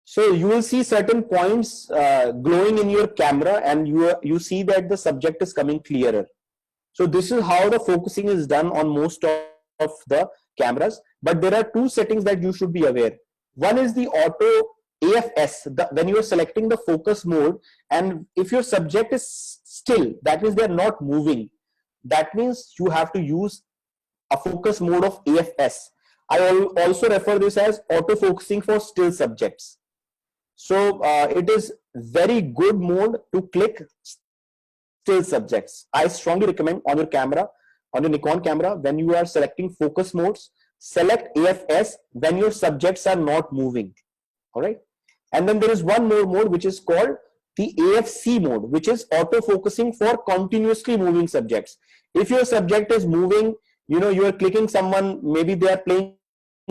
So you will see certain points glowing in your camera and you see that the subject is coming clearer. So this is how the focusing is done on most of the cameras. but there are two settings that you should be aware. One is the auto AFS, when you are selecting the focus mode, and if your subject is still, that means they are not moving, that means you have to use a focus mode of AFS. I also refer this as auto focusing for still subjects. So it is very good mode to click still subjects. I strongly recommend on your camera, on your Nikon camera, when you are selecting focus modes, select AFS when your subjects are not moving. All right. And then there is one more mode which is called the AFC mode, which is auto focusing for continuously moving subjects. If your subject is moving, you know, you are clicking someone, maybe they are playing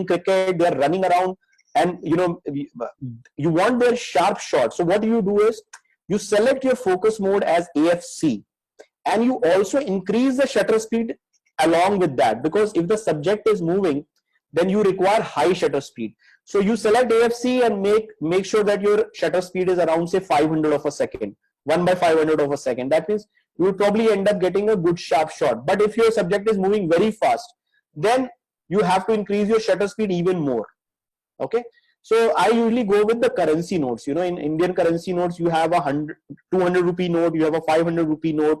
cricket, they are running around, and you know, you want their sharp shot. So what you do is you select your focus mode as AFC, and you also increase the shutter speed along with that, because if the subject is moving, then you require high shutter speed. So you select AFC and make sure that your shutter speed is around, say, 500 of a second, 1/500 of a second. That means you will probably end up getting a good sharp shot. But if your subject is moving very fast, then you have to increase your shutter speed even more. Okay. So I usually go with the currency notes. You know, in Indian currency notes, you have a 200 rupee note, you have a 500 rupee note.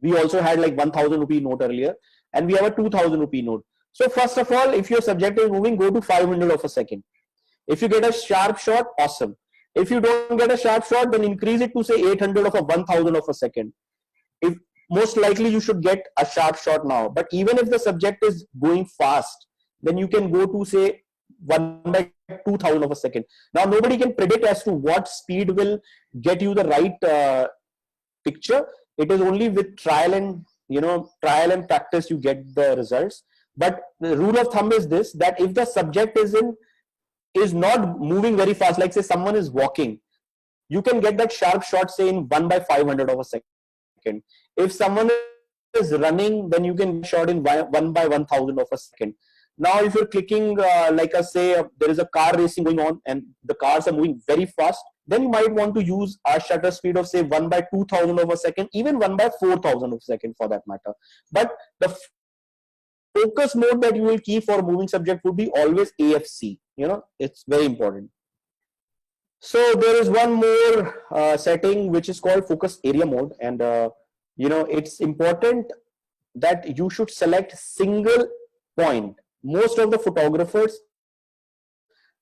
We also had like 1000 rupee note earlier, and we have a 2000 rupee note. So first of all, if your subject is moving, go to 500 of a second. If you get a sharp shot, awesome. If you don't get a sharp shot, then increase it to say 800 of a 1000 of a second. If most likely you should get a sharp shot now. But even if the subject is going fast, then you can go to say 1/2000 of a second. Now nobody can predict as to what speed will get you the right picture. It is only with trial and practice you get the results. But the rule of thumb is this, that if the subject is not moving very fast, like say someone is walking, you can get that sharp shot, say, in 1/500 of a second. If someone is running, then you can shot in 1/1000 of a second. Now if you're clicking like say there is a car racing going on and the cars are moving very fast, then you might want to use a shutter speed of say 1/2000 of a second, even 1/4000 of a second for that matter. But the focus mode that you will keep for moving subject would be always AFC. You know, it's very important. So there is one more setting which is called focus area mode, and you know, it's important that you should select single point. Most of the photographers,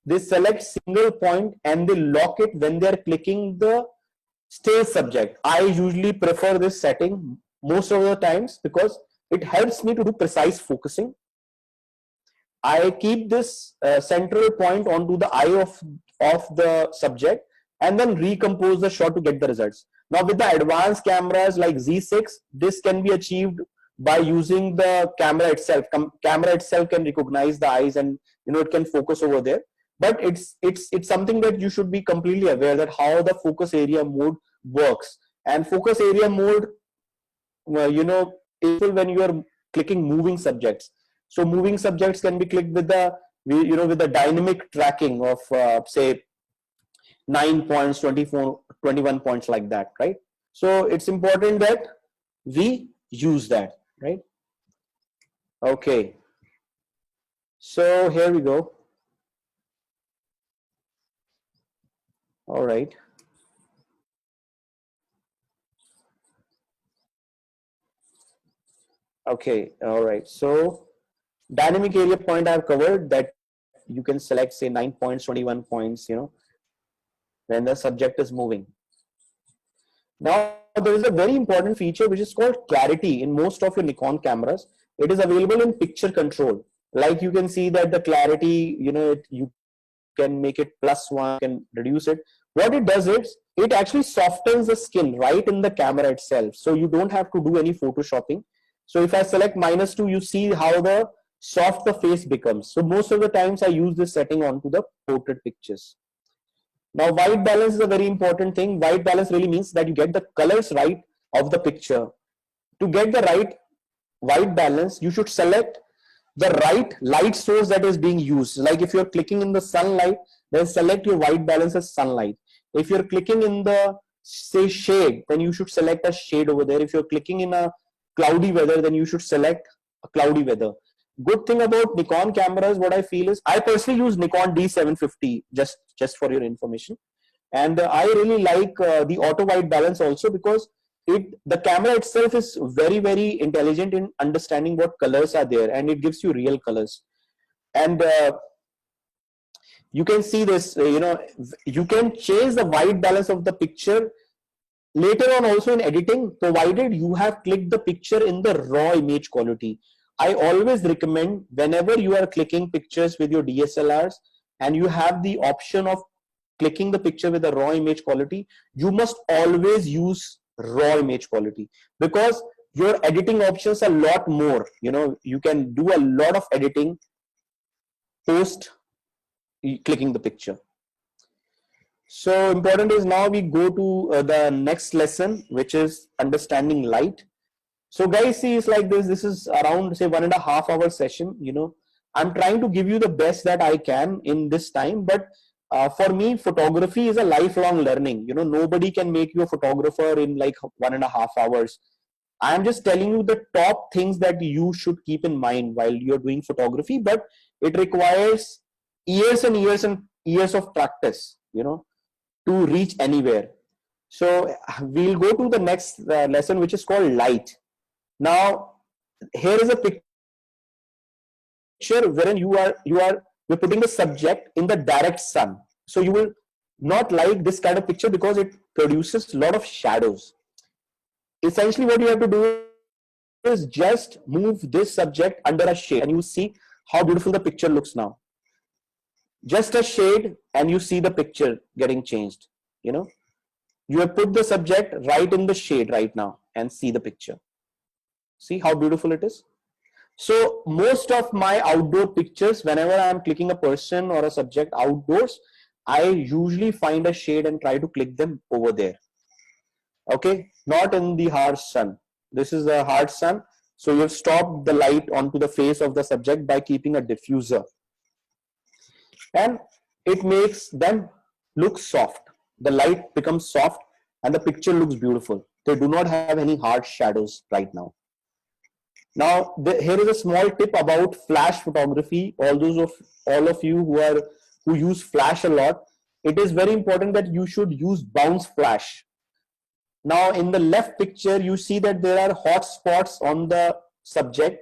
they select single point and they lock it when they're clicking the still subject. I usually prefer this setting most of the times because it helps me to do precise focusing. I keep this central point onto the eye of the subject and then recompose the shot to get the results. Now with the advanced cameras like Z6, this can be achieved by using the camera itself. Camera itself can recognize the eyes and, you know, it can focus over there. But it's something that you should be completely aware that how the focus area mode works. And focus area mode, you know, is when you are clicking moving subjects. So moving subjects can be clicked with the, you know, with the dynamic tracking of say 9 points, 24, 21 points, like that, right? So it's important that we use that, right? Okay. So here we go. All right. Okay. All right. So dynamic area point I've covered, that you can select say 9 points, 21 points, you know, when the subject is moving. Now there is a very important feature which is called clarity in most of your Nikon cameras. It is available in picture control. Like you can see that the clarity, you know, you can make it +1, can reduce it. What it does is it actually softens the skin right in the camera itself. So you don't have to do any photoshopping. So if I select -2, you see how the soft the face becomes. So most of the times I use this setting onto the portrait pictures. Now white balance is a very important thing. White balance really means that you get the colors right of the picture. To get the right white balance, you should select the right light source that is being used. Like if you're clicking in the sunlight, then select your white balance as sunlight. If you're clicking in the say shade, then you should select a shade over there. If you're clicking in a cloudy weather, then you should select a cloudy weather. good thing about Nikon cameras, what I feel is, I personally use Nikon D750, just for your information. And I really like the auto white balance also, because the camera itself is very intelligent in understanding what colors are there, and it gives you real colors. And you can see this, you can change the white balance of the picture later on also in editing, provided you have clicked the picture in the raw image quality. I always recommend, whenever you are clicking pictures with your DSLRs and you have the option of clicking the picture with the raw image quality, you must always use raw image quality, because your editing options are a lot more. You can do a lot of editing post clicking the picture. So important is, now we go to the next lesson, which is understanding light. So guys, see, it's like this is around, say, 1.5 hour session. I'm trying to give you the best that I can in this time, but for me, photography is a lifelong learning. Nobody can make you a photographer in like 1.5 hours. I'm just telling you the top things that you should keep in mind while you're doing photography, but it requires years and years and years of practice, to reach anywhere. So we'll go to the next lesson, which is called light. Now, here is a picture wherein we're putting the subject in the direct sun. So you will not like this kind of picture because it produces a lot of shadows. Essentially, what you have to do is just move this subject under a shade, and you see how beautiful the picture looks now. Just a shade, and you see the picture getting changed. You have put the subject right in the shade right now, and see the picture. See how beautiful it is. So most of my outdoor pictures, whenever I'm clicking a person or a subject outdoors, I usually find a shade and try to click them over there. Okay, not in the harsh sun. This is a harsh sun, so you've stopped the light onto the face of the subject by keeping a diffuser, and it makes them look soft. The light becomes soft and the picture looks beautiful. They do not have any hard shadows right now. Now, here is a small tip about flash photography. All of you who use flash a lot, it is very important that you should use bounce flash. Now, in the left picture, you see that there are hot spots on the subject,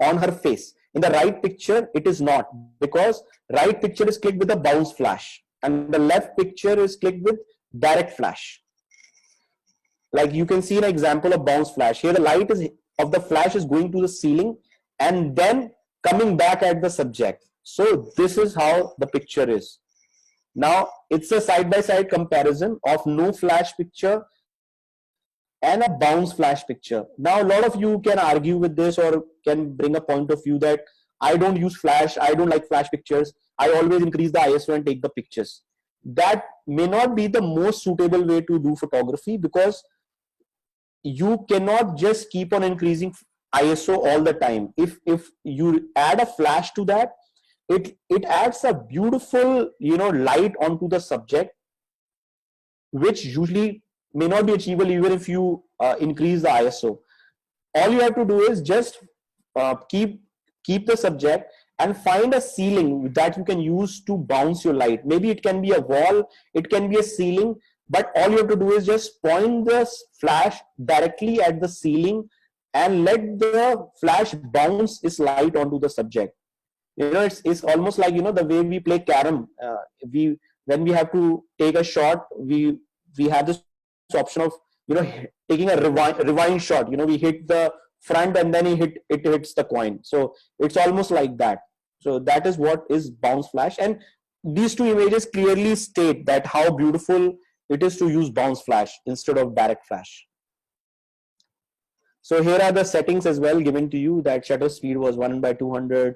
on her face. In the right picture, it is not, because right picture is clicked with a bounce flash and the left picture is clicked with direct flash. Like you can see an example of bounce flash. Here the light of the flash is going to the ceiling and then coming back at the subject. So this is how the picture is. Now it's a side-by-side comparison of no flash picture and a bounce flash picture. Now a lot of you can argue with this or can bring a point of view that I don't use flash, I don't like flash pictures, I always increase the ISO and take the pictures. That may not be the most suitable way to do photography, because you cannot just keep on increasing ISO all the time. If you add a flash to that, it adds a beautiful light onto the subject, which usually may not be achievable even if you increase the ISO. All you have to do is just keep the subject and find a ceiling that you can use to bounce your light. Maybe it can be a wall, it can be a ceiling, but all you have to do is just point the flash directly at the ceiling and let the flash bounce its light onto the subject. It's almost like the way we play carom. When we have to take a shot, we have this option of taking a rewind shot. We hit the front and then it hits the coin. So it's almost like that. So that is what is bounce flash, and these two images clearly state that how beautiful it is to use bounce flash instead of direct flash. So here are the settings as well given to you, that shutter speed was 1/200,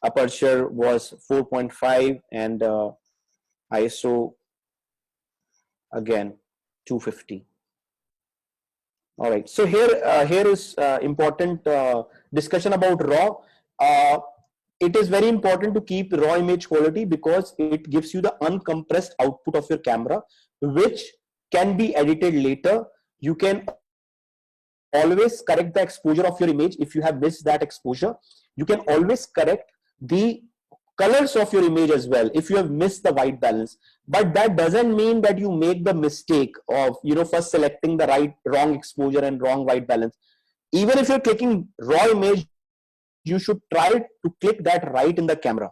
aperture was 4.5, and ISO again 250. All right, so here is important discussion about RAW. It is very important to keep raw image quality because it gives you the uncompressed output of your camera, which can be edited later. You can always correct the exposure of your image. If you have missed that exposure, you can always correct the colors of your image as well if you have missed the white balance. But that doesn't mean that you make the mistake of first selecting the wrong exposure and wrong white balance. Even if you're clicking raw image, you should try to click that right in the camera.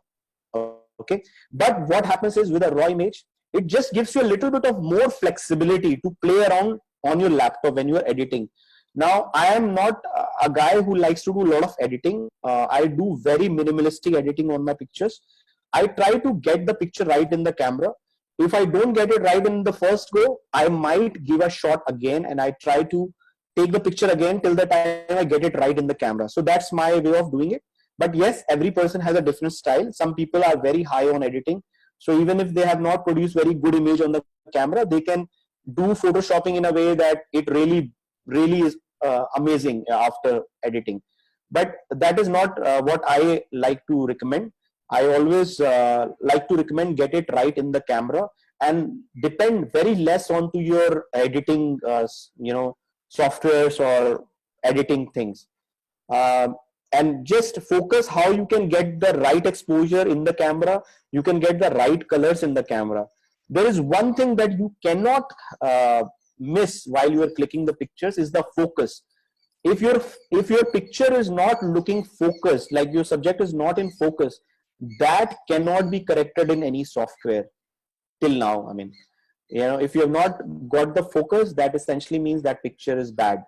Okay, but what happens is with a raw image, it just gives you a little bit of more flexibility to play around on your laptop when you are editing. Now, I am not a guy who likes to do a lot of editing. I do very minimalistic editing on my pictures. I try to get the picture right in the camera. If I don't get it right in the first go, I might give a shot again and I try to take the picture again till the time I get it right in the camera. So that's my way of doing it. But yes, every person has a different style. Some people are very high on editing. So even if they have not produced very good image on the camera, they can do photoshopping in a way that it really is amazing after editing. But that is not what I like to recommend. I always like to recommend get it right in the camera and depend very less onto your editing softwares or editing things. And just focus how you can get the right exposure in the camera, you can get the right colors in the camera. There is one thing that you cannot miss while you are clicking the pictures is the focus. If your picture is not looking focused, like your subject is not in focus, that cannot be corrected in any software till now. I mean, if you have not got the focus, that essentially means that picture is bad.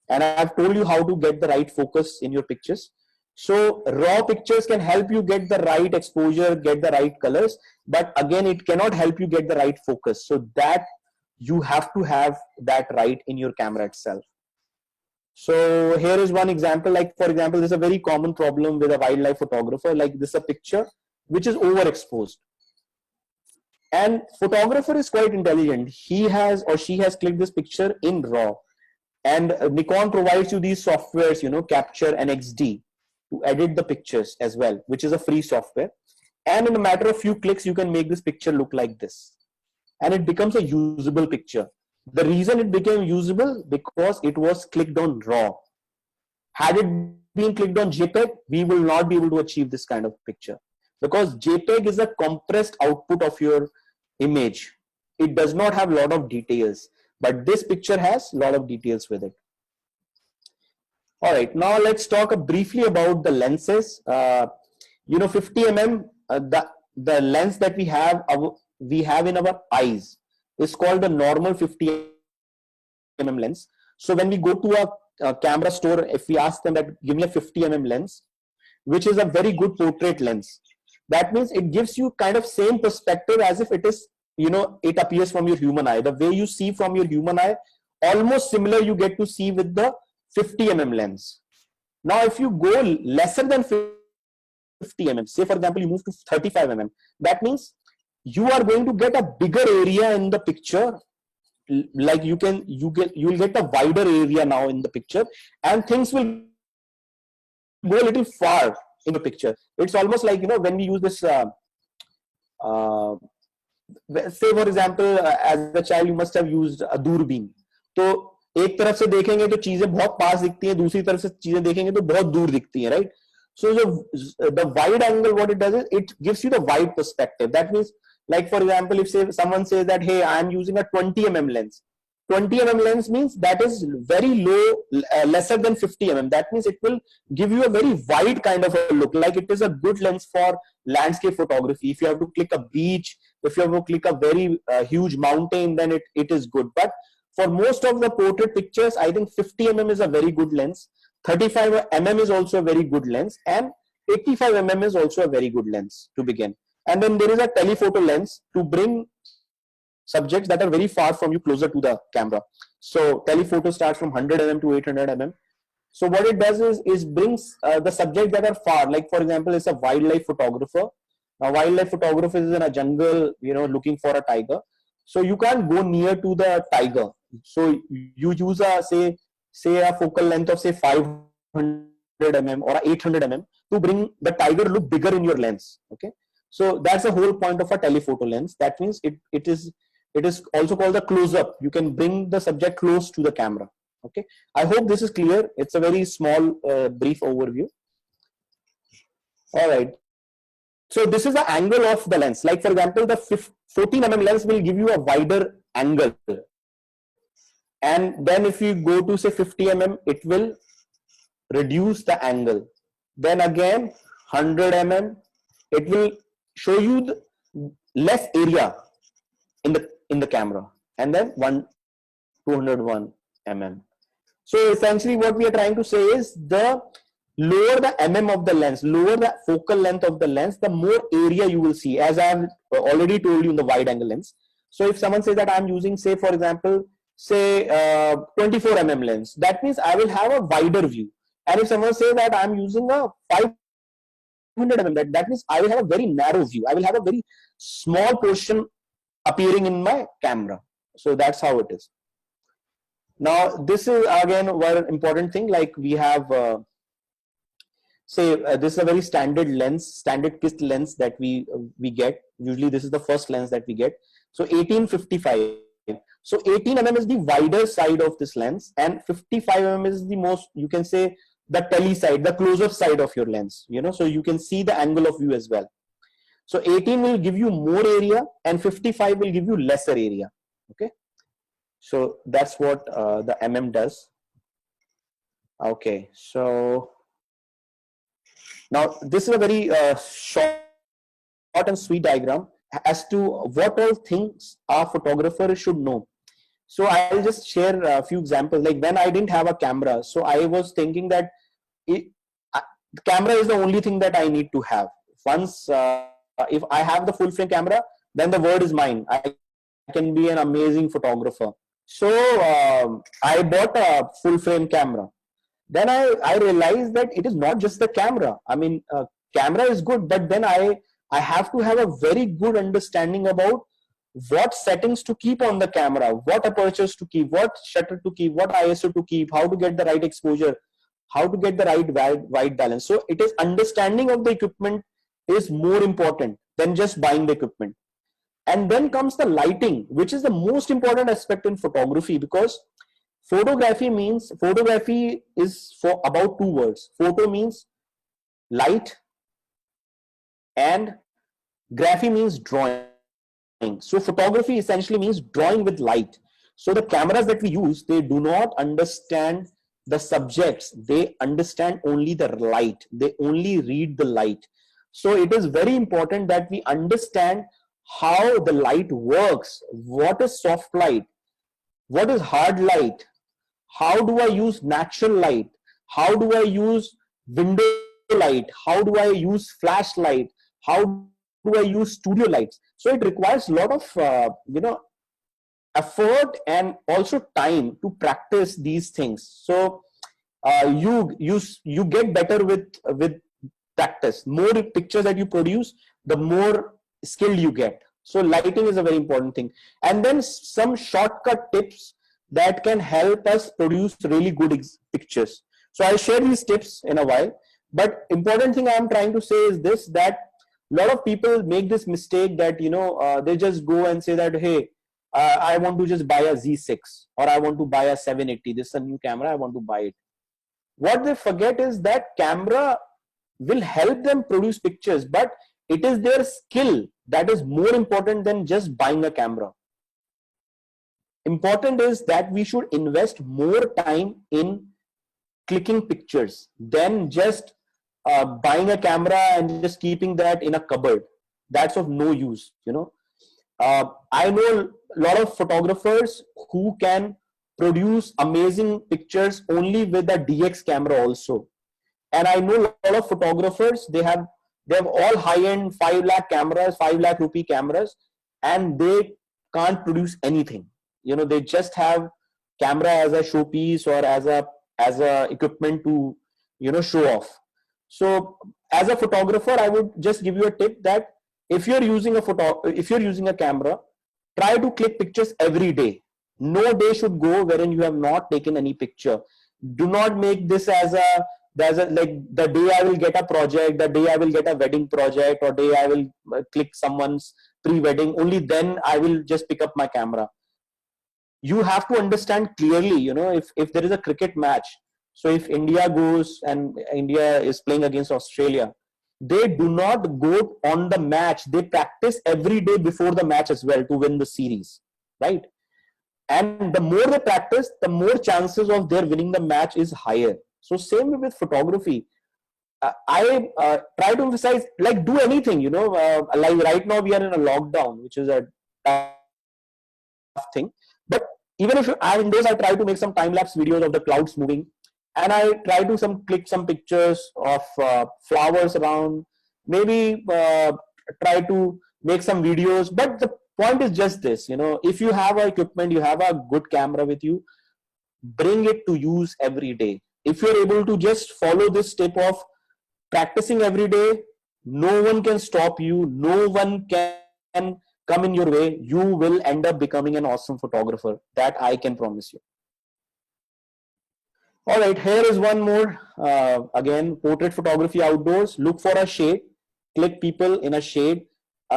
And I've told you how to get the right focus in your pictures. So raw pictures can help you get the right exposure, get the right colors, but again, it cannot help you get the right focus. So that you have to have that right in your camera itself. So here is one example. Like for example, there's a very common problem with a wildlife photographer. Like this is a picture which is overexposed. And photographer is quite intelligent. He has or she has clicked this picture in RAW. And Nikon provides you these softwares, Capture and XD to edit the pictures as well, which is a free software. And in a matter of few clicks, you can make this picture look like this. And it becomes a usable picture. The reason it became usable because it was clicked on RAW. Had it been clicked on JPEG, we will not be able to achieve this kind of picture because JPEG is a compressed output of your image. It does not have a lot of details, but this picture has a lot of details with it. All right, now let's talk briefly about the lenses. 50 mm, the lens that we have in our eyes is called the normal 50 mm lens. So when we go to a camera store, if we ask them that give me a 50 mm lens, which is a very good portrait lens, that means it gives you kind of same perspective as if it is, it appears from your human eye. The way you see from your human eye, almost similar you get to see with the 50 mm lens. Now, if you go lesser than 50 mm, say for example, you move to 35 mm, that means you are going to get a bigger area in the picture. Like you will get a wider area now in the picture, and things will go a little far in the picture. It's almost like when we use this say for example, as a child you must have used a दूरबीन. तो एक तरफ से देखेंगे तो चीजें बहुत पास दिखती हैं, दूसरी तरफ से चीजें देखेंगे तो बहुत दूर दिखती हैं, right? So the wide angle, what it does is it gives you the wide perspective. That means, like for example, if someone says that, hey, I am using a 20 mm lens. 20 mm lens means that is very low, lesser than 50 mm. That means it will give you a very wide kind of a look. Like it is a good lens for landscape photography. If you have to click a beach, if you have to click a very huge mountain, then it is good. But for most of the portrait pictures, I think 50 mm is a very good lens. 35 mm is also a very good lens, and 85 mm is also a very good lens to begin. And then there is a telephoto lens to bring subjects that are very far from you closer to the camera. So telephoto starts from 100 mm to 800 mm. So what it does is brings the subjects that are far. Like for example, it's a wildlife photographer. A wildlife photographer is in a jungle, looking for a tiger. So you can't go near to the tiger. So you use a say a focal length of say 500 mm or 800 mm to bring the tiger look bigger in your lens. Okay, so that's the whole point of a telephoto lens. That means it is also called the close-up. You can bring the subject close to the camera. Okay, I hope this is clear. It's a very small, brief overview. All right. So this is the angle of the lens. Like for example, the 14 mm lens will give you a wider angle. And then if you go to say 50 mm, it will reduce the angle. Then again 100 mm, it will show you the less area in the camera. And then 201 mm. So essentially what we are trying to say is the lower the mm of the lens, lower the focal length of the lens, the more area you will see, as I have already told you in the wide angle lens. So if someone says that I'm using, say for example, say 24 mm lens, that means I will have a wider view. And if someone says that I'm using a 500 mm, that means I will have a very narrow view. I will have a very small portion appearing in my camera. So that's how it is. Now this is again one important thing. Like we have this is a very standard lens, standard KIST lens that we get. Usually this is the first lens that we get. So 1855. So 18 mm is the wider side of this lens, and 55 mm is the most, you can say, the tele side, the close-up side of your lens. You know, so you can see the angle of view as well. So 18 will give you more area, and 55 will give you lesser area. Okay. So that's what the mm does. Okay. So now this is a very short and sweet diagram as to what all things a photographer should know. So I'll just share a few examples. Like when I didn't have a camera, so I was thinking that the camera is the only thing that I need to have. Once if I have the full frame camera, then the world is mine. I can be an amazing photographer. So I bought a full frame camera. Then I realized that it is not just the camera. I mean, camera is good, but then I have to have a very good understanding about what settings to keep on the camera, what apertures to keep, what shutter to keep, what ISO to keep, how to get the right exposure, how to get the right white balance. So it is understanding of the equipment is more important than just buying the equipment. And then comes the lighting, which is the most important aspect in photography, because photography is for about two words. Photo means light and graphy means drawing. So photography essentially means drawing with light. So the cameras that we use, they do not understand the subjects. They understand only the light. They only read the light. So it is very important that we understand how the light works. What is soft light? What is hard light? How do I use natural light? How do I use window light? How do I use flashlight? How do I use studio lights? So it requires a lot of effort and also time to practice these things. So you get better with practice. More pictures that you produce, the more skilled you get. So lighting is a very important thing. And then some shortcut tips that can help us produce really good pictures. So I'll share these tips in a while. But important thing I'm trying to say is this, that a lot of people make this mistake that, they just go and say that, hey, I want to just buy a Z6 or I want to buy a 780. This is a new camera. I want to buy it. What they forget is that camera will help them produce pictures, but it is their skill that is more important than just buying a camera. Important is that we should invest more time in clicking pictures than just buying a camera and just keeping that in a cupboard. That's of no use. I know a lot of photographers who can produce amazing pictures only with a DX camera also. And I know a lot of photographers, they have all high-end 5 lakh cameras, 5 lakh rupee cameras, and they can't produce anything. They just have camera as a showpiece or as a equipment to show off. So as a photographer, I would just give you a tip that if you're using a camera, try to click pictures every day. No day should go wherein you have not taken any picture. Do not make this as like the day I will get a project, the day I will get a wedding project, or day I will click someone's pre-wedding, only then I will just pick up my camera. you have to understand clearly, you know, if there is a cricket match, so if India goes and India is playing against Australia, they do not go on the match, they practice every day before the match as well to win the series, right? And the more they practice, the more chances of their winning the match is higher. So same way with photography. I try to emphasize, like, do anything, you know, like right now we are in a lockdown, which is a tough thing. But even if I'm indoors, I try to make some time lapse videos of the clouds moving, and I try to click some pictures of flowers around. Maybe try to make some videos. But the point is just this, you know, if you have a equipment, you have a good camera with you, bring it to use every day. If you're able to just follow this step of practicing every day, no one can stop you, no one can come in your way. You will end up becoming an awesome photographer, that I can promise you. All right, here is one more. Again, portrait photography outdoors. Look for a shade, click people in a shade.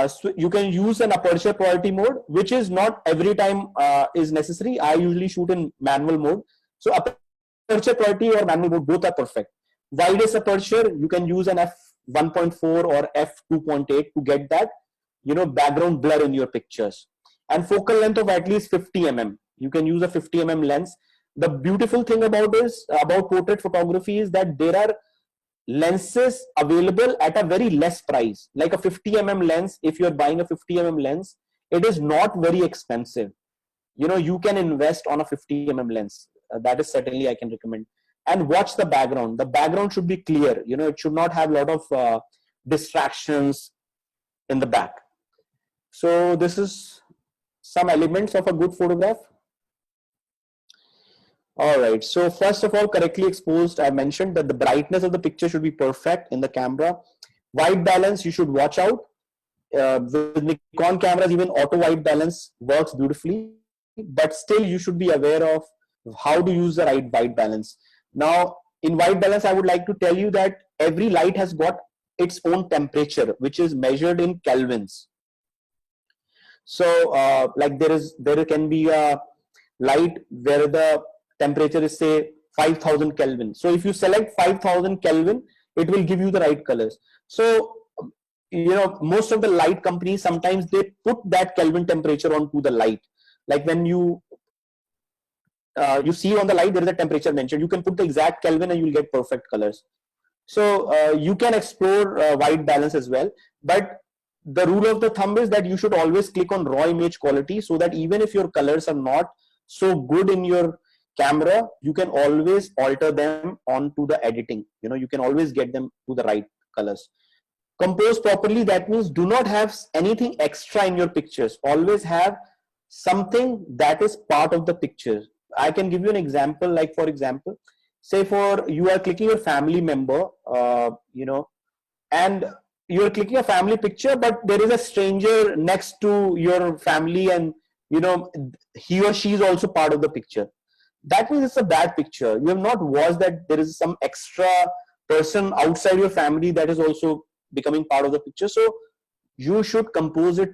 So you can use an aperture priority mode, which is not every time is necessary. I usually shoot in manual mode. So aperture priority or manual mode, both are perfect. Widest aperture, you can use an f1.4 or f2.8 to get that, you know, background blur in your pictures. And focal length of at least 50 mm. You can use a 50 mm lens. The beautiful thing about portrait photography is that there are lenses available at a very less price. Like a 50 mm lens, if you're buying a 50 mm lens, it is not very expensive. You know, you can invest on a 50 mm lens. That is certainly I can recommend. And watch the background. The background should be clear. You know, it should not have a lot of distractions in the back. So this is some elements of a good photograph. All right. So first of all, correctly exposed. I mentioned that the brightness of the picture should be perfect in the camera. White balance, you should watch out. With Nikon cameras, even auto white balance works beautifully. But still, you should be aware of how to use the right white balance. Now, in white balance, I would like to tell you that every light has got its own temperature, which is measured in kelvins. So, like there can be a light where the temperature is, say, 5000 Kelvin. So if you select 5000 Kelvin, it will give you the right colors. So, you know, most of the light companies, sometimes they put that Kelvin temperature onto the light. Like when you see on the light, there is a temperature mentioned. You can put the exact Kelvin and you will get perfect colors. So you can explore white balance as well. But the rule of the thumb is that you should always click on raw image quality, so that even if your colors are not so good in your camera, you can always alter them onto the editing. You know, you can always get them to the right colors. Compose properly, that means do not have anything extra in your pictures. Always have something that is part of the picture. I can give you an example. Like, for example, say you are clicking your family member, you know, and you're clicking a family picture, but there is a stranger next to your family, and you know, he or she is also part of the picture. That means it's a bad picture. You have not watched that there is some extra person outside your family that is also becoming part of the picture. So you should compose it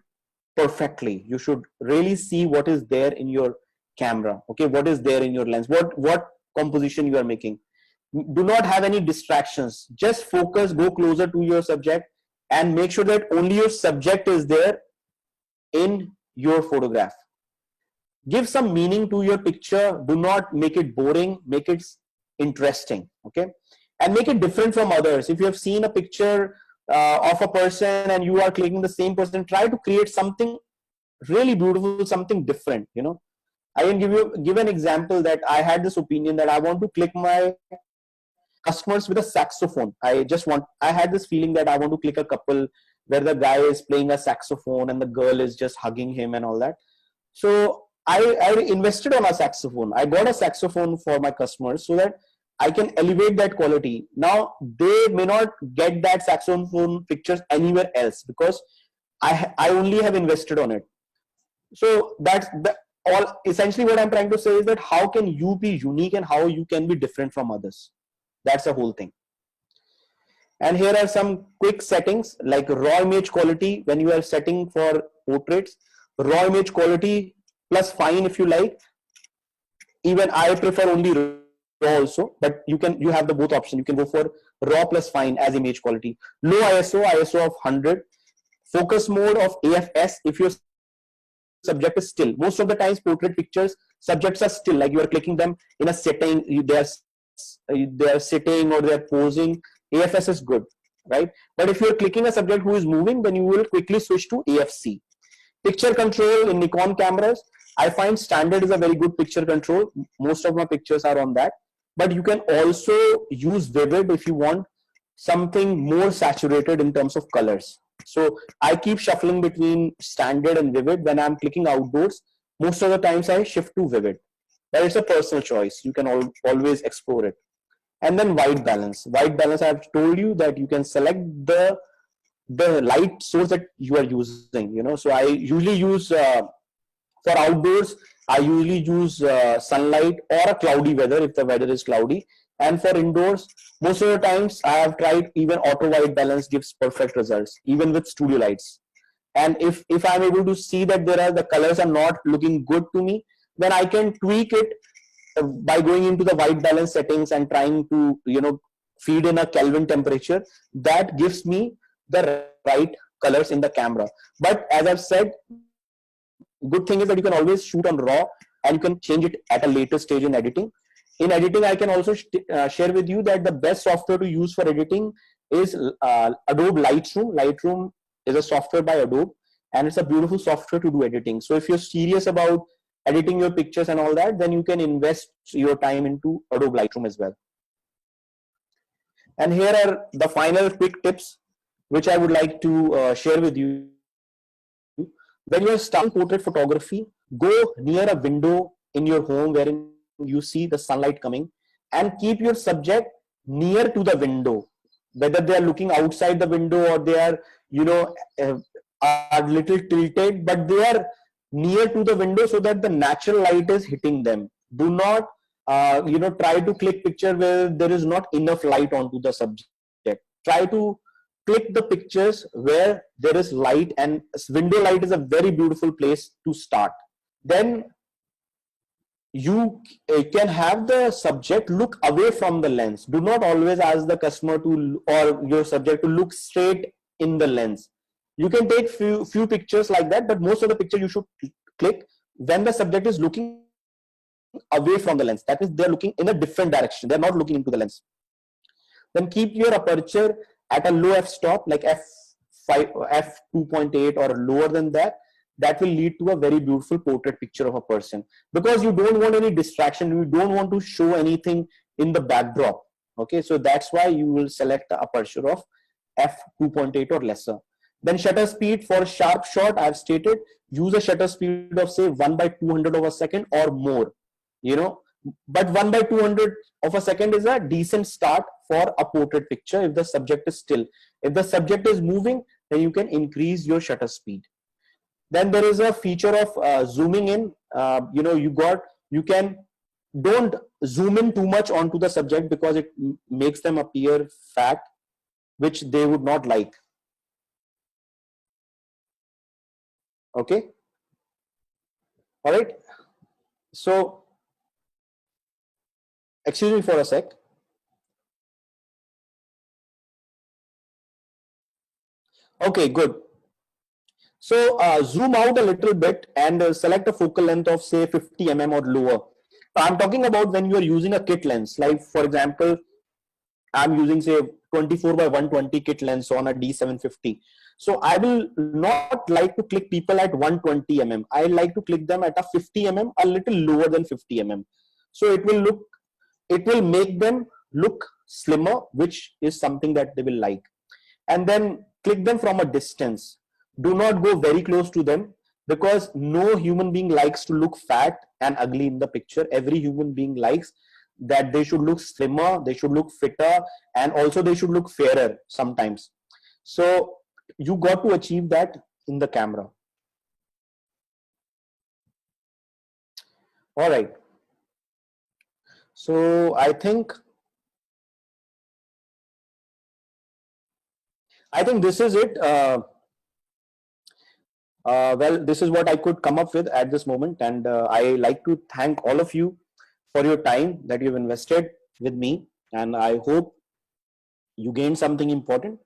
perfectly. You should really see what is there in your camera. Okay, what is there in your lens? What composition you are making. Do not have any distractions. Just focus, go closer to your subject, and make sure that only your subject is there in your photograph. Give some meaning to your picture. Do not make it boring. Make it interesting. Okay, and make it different from others. If you have seen a picture of a person and you are clicking the same person, try to create something really beautiful, something different. You know, I can give an example that I had this opinion that I want to click my customers with a saxophone. I had this feeling that I want to click a couple where the guy is playing a saxophone and the girl is just hugging him and all that. So I invested on a saxophone. I got a saxophone for my customers so that I can elevate that quality. Now they may not get that saxophone pictures anywhere else because I only have invested on it. So that's all. Essentially what I'm trying to say is that how can you be unique and how you can be different from others. That's the whole thing. And here are some quick settings like raw image quality. When you are setting for portraits, raw image quality plus fine if you like. Even I prefer only raw also, but you have the both option. You can go for raw plus fine as image quality. Low ISO of 100. Focus mode of AFS if your subject is still. Most of the times portrait pictures, subjects are still, like you are clicking them in a setting, they are sitting or they are posing. AFS is good, right? But if you're clicking a subject who is moving, then you will quickly switch to AFC. Picture control in Nikon cameras, I find standard is a very good picture control. Most of my pictures are on that, but you can also use vivid if you want something more saturated in terms of colors. So I keep shuffling between standard and vivid when I'm clicking outdoors. Most of the times I shift to vivid, but it's a personal choice. You can always explore it. And then white balance. White balance, I've told you that you can select the light source that you are using. So I usually use for outdoors, I usually use sunlight or a cloudy weather if the weather is cloudy. And for indoors, most of the times I have tried even auto white balance gives perfect results, even with studio lights. And if I'm able to see that the colors are not looking good to me, then I can tweak it by going into the white balance settings and trying to feed in a Kelvin temperature that gives me the right colors in the camera. But as I've said, good thing is that you can always shoot on raw and you can change it at a later stage in editing. In editing, I can also share with you that the best software to use for editing is Adobe Lightroom. Lightroom is a software by Adobe, and it's a beautiful software to do editing. So if you're serious about editing your pictures and all that, then you can invest your time into Adobe Lightroom as well. And here are the final quick tips which I would like to share with you. When you are starting portrait photography, go near a window in your home wherein you see the sunlight coming, and keep your subject near to the window. Whether they are looking outside the window or they are, are little tilted, but they are near to the window so that the natural light is hitting them. Do not, try to click picture where there is not enough light onto the subject. Try to click the pictures where there is light, and window light is a very beautiful place to start. Then you can have the subject look away from the lens. Do not always ask the customer to or your subject to look straight in the lens. You can take few pictures like that, but most of the picture you should click when the subject is looking away from the lens. That is, they're looking in a different direction. They're not looking into the lens. Then keep your aperture at a low f-stop, like f2.8 or lower than that. That will lead to a very beautiful portrait picture of a person, because you don't want any distraction. You don't want to show anything in the backdrop. Okay, so that's why you will select the aperture of f2.8 or lesser. Then shutter speed for sharp shot, I've stated, use a shutter speed of say 1/200 of a second or more. But 1/200 of a second is a decent start for a portrait picture if the subject is still. If the subject is moving, then you can increase your shutter speed. Then there is a feature of zooming in. You can don't zoom in too much onto the subject because it makes them appear fat, which they would not like. Okay. All right. So, excuse me for a sec. Okay, good. So zoom out a little bit and select a focal length of say 50 mm or lower. I'm talking about when you are using a kit lens. Like for example, I'm using say 24/120 kit lens on a D750. So I will not like to click people at 120 mm. I like to click them at a 50 mm, a little lower than 50 mm. So it will make them look slimmer, which is something that they will like. And then click them from a distance. Do not go very close to them, because no human being likes to look fat and ugly in the picture. Every human being likes that they should look slimmer, they should look fitter, and also they should look fairer sometimes. So you got to achieve that in the camera. All right. So I think this is it. Well, this is what I could come up with at this moment, and I like to thank all of you for your time that you've invested with me, and I hope you gained something important.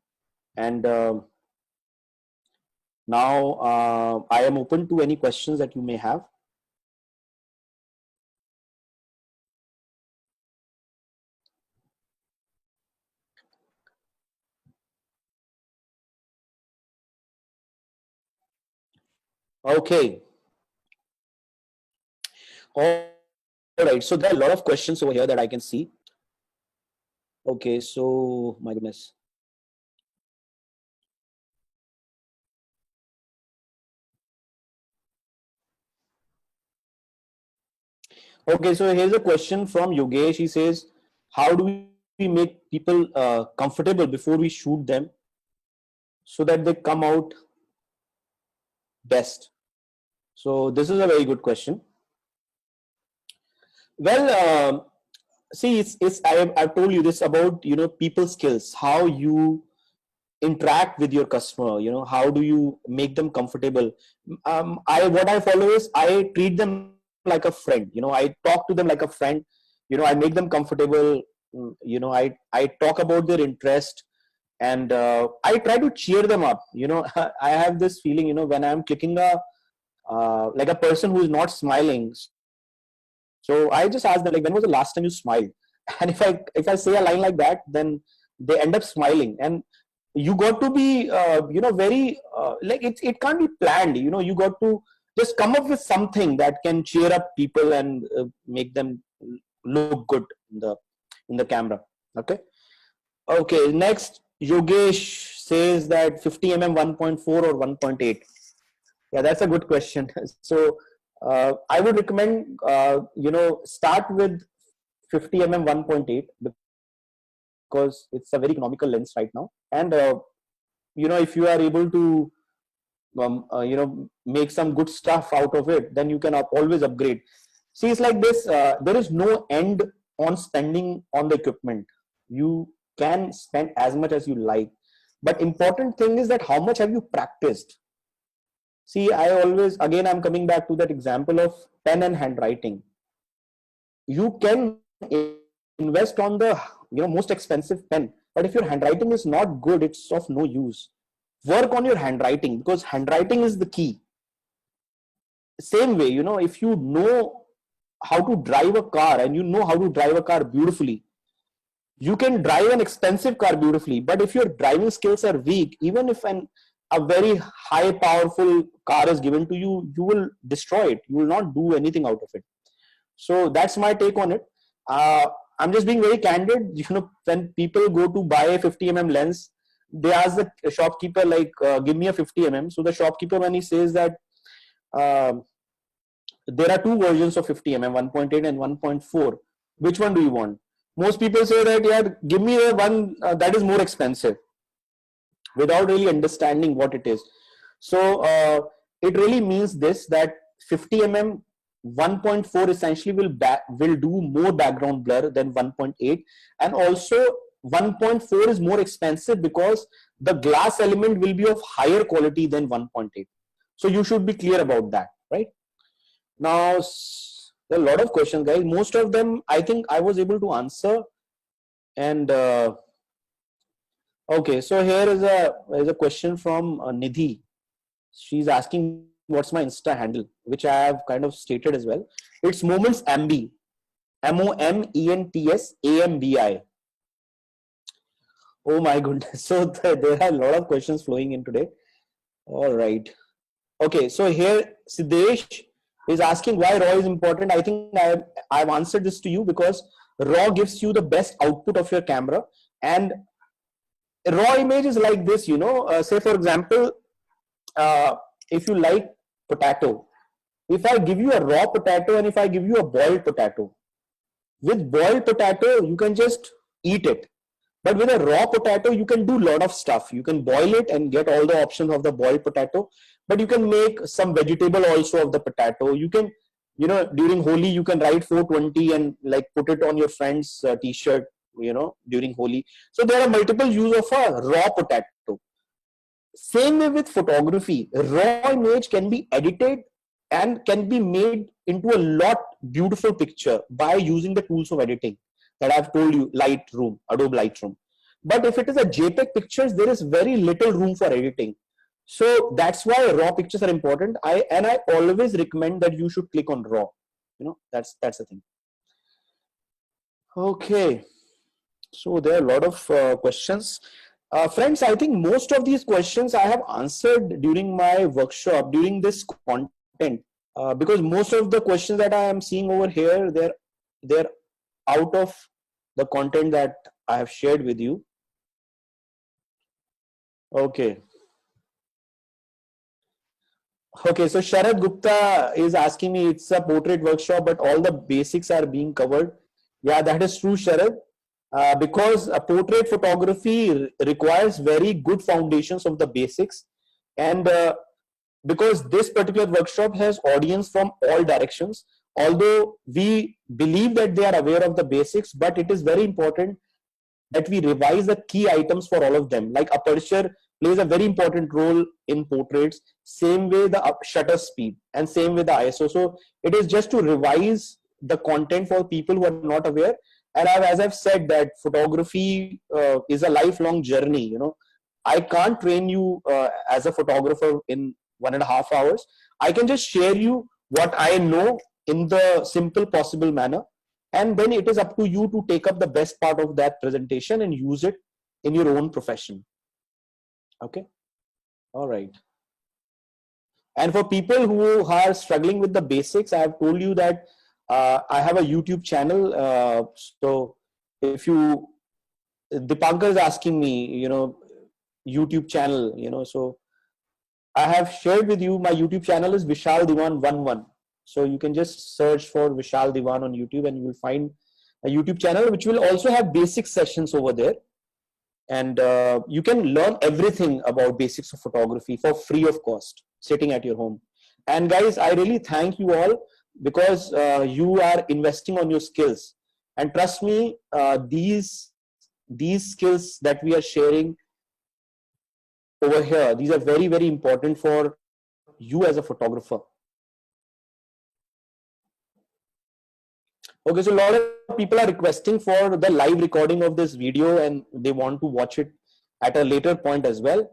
And now I am open to any questions that you may have. Okay. All right. So there are a lot of questions over here that I can see. Okay. So my goodness. Okay. So here's a question from Yogesh. He says, how do we make people comfortable before we shoot them so that they come out best? So this is a very good question. Well, see, I've told you this about, people skills, how you interact with your customer, how do you make them comfortable. What I follow is I treat them like a friend, I talk to them like a friend, I make them comfortable. I talk about their interest, and I try to cheer them up. I have this feeling, when I'm clicking a like a person who is not smiling. So I just ask them, like, when was the last time you smiled? And if I say a line like that, then they end up smiling. And you got to be very like, it can't be planned. You got to just come up with something that can cheer up people and make them look good in the camera. Okay, next, Yogesh says that 50 mm 1.4 or 1.8. Yeah, that's a good question. So I would recommend start with 50 mm 1.8, because it's a very economical lens right now. And if you are able to make some good stuff out of it, then you can always upgrade. See, it's like this, there is no end on spending on the equipment. You can spend as much as you like, but important thing is that how much have you practiced. See, again, I'm coming back to that example of pen and handwriting. You can invest on the most expensive pen, but if your handwriting is not good, it's of no use. Work on your handwriting, because handwriting is the key. Same way, if you know how to drive a car, and you know how to drive a car beautifully, you can drive an expensive car beautifully. But if your driving skills are weak, even if a very high powerful car is given to you, you will destroy it. You will not do anything out of it. So that's my take on it. I'm just being very candid. When people go to buy a 50 mm lens, they ask the shopkeeper, like, give me a 50 mm. So the shopkeeper, when he says that there are two versions of 50 mm, 1.8 and 1.4, which one do you want? Most people say that, yeah, give me the one that is more expensive, without really understanding what it is. So it really means this, that 50 mm 1.4 essentially will do more background blur than 1.8, and also 1.4 is more expensive because the glass element will be of higher quality than 1.8. So you should be clear about that, right? Now, there are a lot of questions, guys. Most of them I think I was able to answer. And okay, so here is a question from Nidhi. She's asking, what's my Insta handle, which I have kind of stated as well. It's Moments Ambi, MOMENTS AMBI. Oh my goodness. So there are a lot of questions flowing in today. All right. Okay, so here Siddesh is asking why RAW is important. I think I've answered this to you, because RAW gives you the best output of your camera. And raw image is like this, say for example, if you like potato, if I give you a raw potato and if I give you a boiled potato, with boiled potato you can just eat it, but with a raw potato you can do a lot of stuff. You can boil it and get all the options of the boiled potato, but you can make some vegetable also of the potato. You can, during Holi you can write 420 and like put it on your friend's t-shirt, during Holi. So there are multiple use of a raw potato. Same way with photography, raw image can be edited and can be made into a lot beautiful picture by using the tools of editing that I've told you, Lightroom, Adobe Lightroom. But if it is a JPEG pictures, there is very little room for editing. So that's why raw pictures are important. I always recommend that you should click on raw. That's the thing. Okay, so there are a lot of questions. Friends, I think most of these questions I have answered during my workshop, during this content, because most of the questions that I am seeing over here, they're out of the content that I have shared with you. Okay. Okay, so Sharad Gupta is asking me, it's a portrait workshop, but all the basics are being covered. Yeah, that is true, Sharad. Because a portrait photography requires very good foundations of the basics, and because this particular workshop has audience from all directions, although we believe that they are aware of the basics, but it is very important that we revise the key items for all of them. Like aperture plays a very important role in portraits, same way the shutter speed, and same with the ISO. So it is just to revise the content for people who are not aware. And as I've said, that photography is a lifelong journey. I can't train you as a photographer in 1.5 hours. I can just share you what I know in the simple possible manner, and then it is up to you to take up the best part of that presentation and use it in your own profession. Okay, all right. And for people who are struggling with the basics, I have told you that I have a YouTube channel. So if you, Dipankar is asking me, YouTube channel, so I have shared with you, my YouTube channel is Vishal Diwan 11. So you can just search for Vishal Diwan on YouTube and you will find a YouTube channel which will also have basic sessions over there. And you can learn everything about basics of photography for free of cost, sitting at your home. And guys, I really thank you all, because you are investing on your skills. And trust me, these skills that we are sharing over here, these are very, very important for you as a photographer. Okay, so a lot of people are requesting for the live recording of this video and they want to watch it at a later point as well.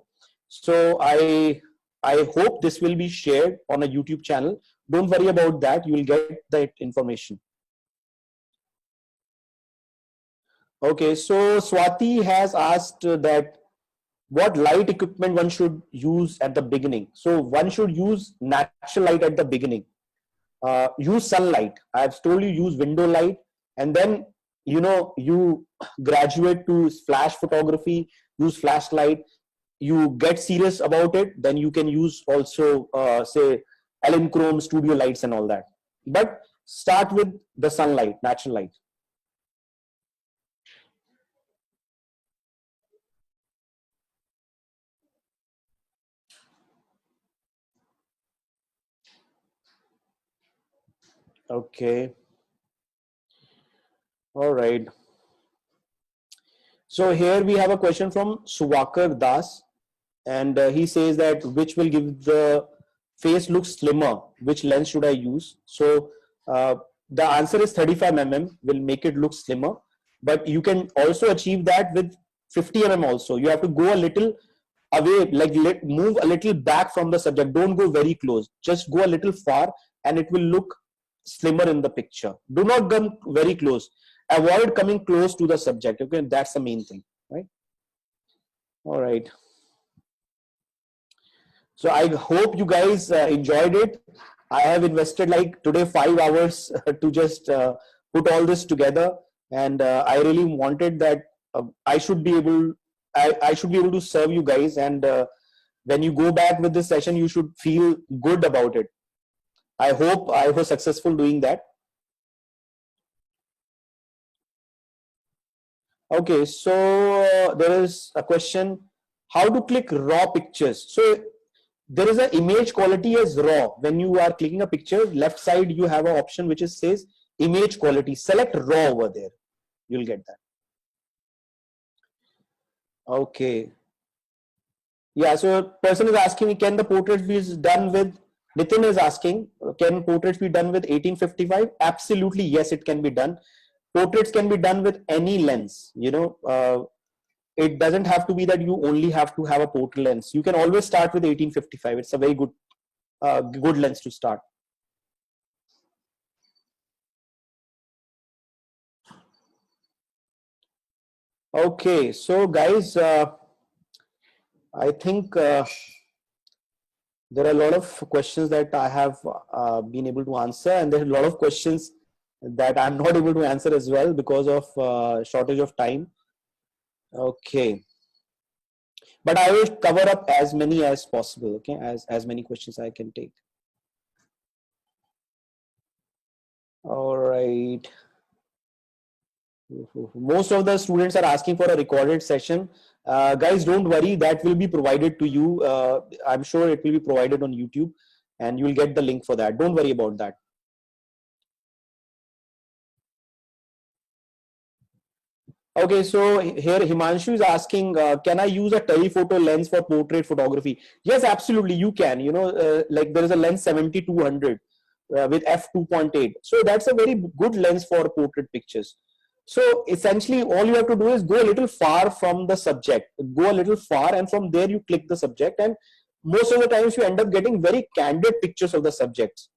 So I hope this will be shared on a YouTube channel. Don't worry about that. You will get that information. Okay, so Swati has asked that what light equipment one should use at the beginning. So one should use natural light at the beginning. Use sunlight. I've told you, use window light, and then you graduate to flash photography, use flashlight. You get serious about it, then you can use also say Elinchrom studio lights and all that. But start with the sunlight, natural light. Okay. All right. So here we have a question from Suvakar Das, and he says that which will give the face look slimmer, which lens should I use? So the answer is 35 mm will make it look slimmer, but you can also achieve that with 50 mm also. You have to go a little away, like move a little back from the subject. Don't go very close, just go a little far and it will look slimmer in the picture. Do not come very close. Avoid coming close to the subject. Okay, that's the main thing, right? All right. So I hope you guys enjoyed it. I have invested like today 5 hours to just put all this together, and I really wanted that I should be able I should be able to serve you guys, and when you go back with this session, you should feel good about it. I hope I was successful doing that. Okay, so there is a question: how to click raw pictures? So there is an image quality as raw. When you are clicking a picture, left side you have an option which is says image quality. Select raw over there. You'll get that. Okay. Yeah. So person is asking me, can the portrait be done with Nitin is asking, can portraits be done with 1855? Absolutely, yes, it can be done. Portraits can be done with any lens. It doesn't have to be that you only have to have a portrait lens. You can always start with 1855. It's a very good lens to start. Okay, so guys, I think there are a lot of questions that I have been able to answer, and there are a lot of questions that I'm not able to answer as well because of shortage of time. Okay, but I will cover up as many as possible. Okay, as many questions I can take. All right. Most of the students are asking for a recorded session. Guys, don't worry, that will be provided to you. I'm sure it will be provided on YouTube, and you will get the link for that. Don't worry about that. Okay, so here Himanshu is asking, can I use a telephoto lens for portrait photography? Yes, absolutely, you can. Like there is a lens 70-200 with f2.8. So that's a very good lens for portrait pictures. So essentially, all you have to do is go a little far from the subject. Go a little far, and from there you click the subject. And most of the times you end up getting very candid pictures of the subjects.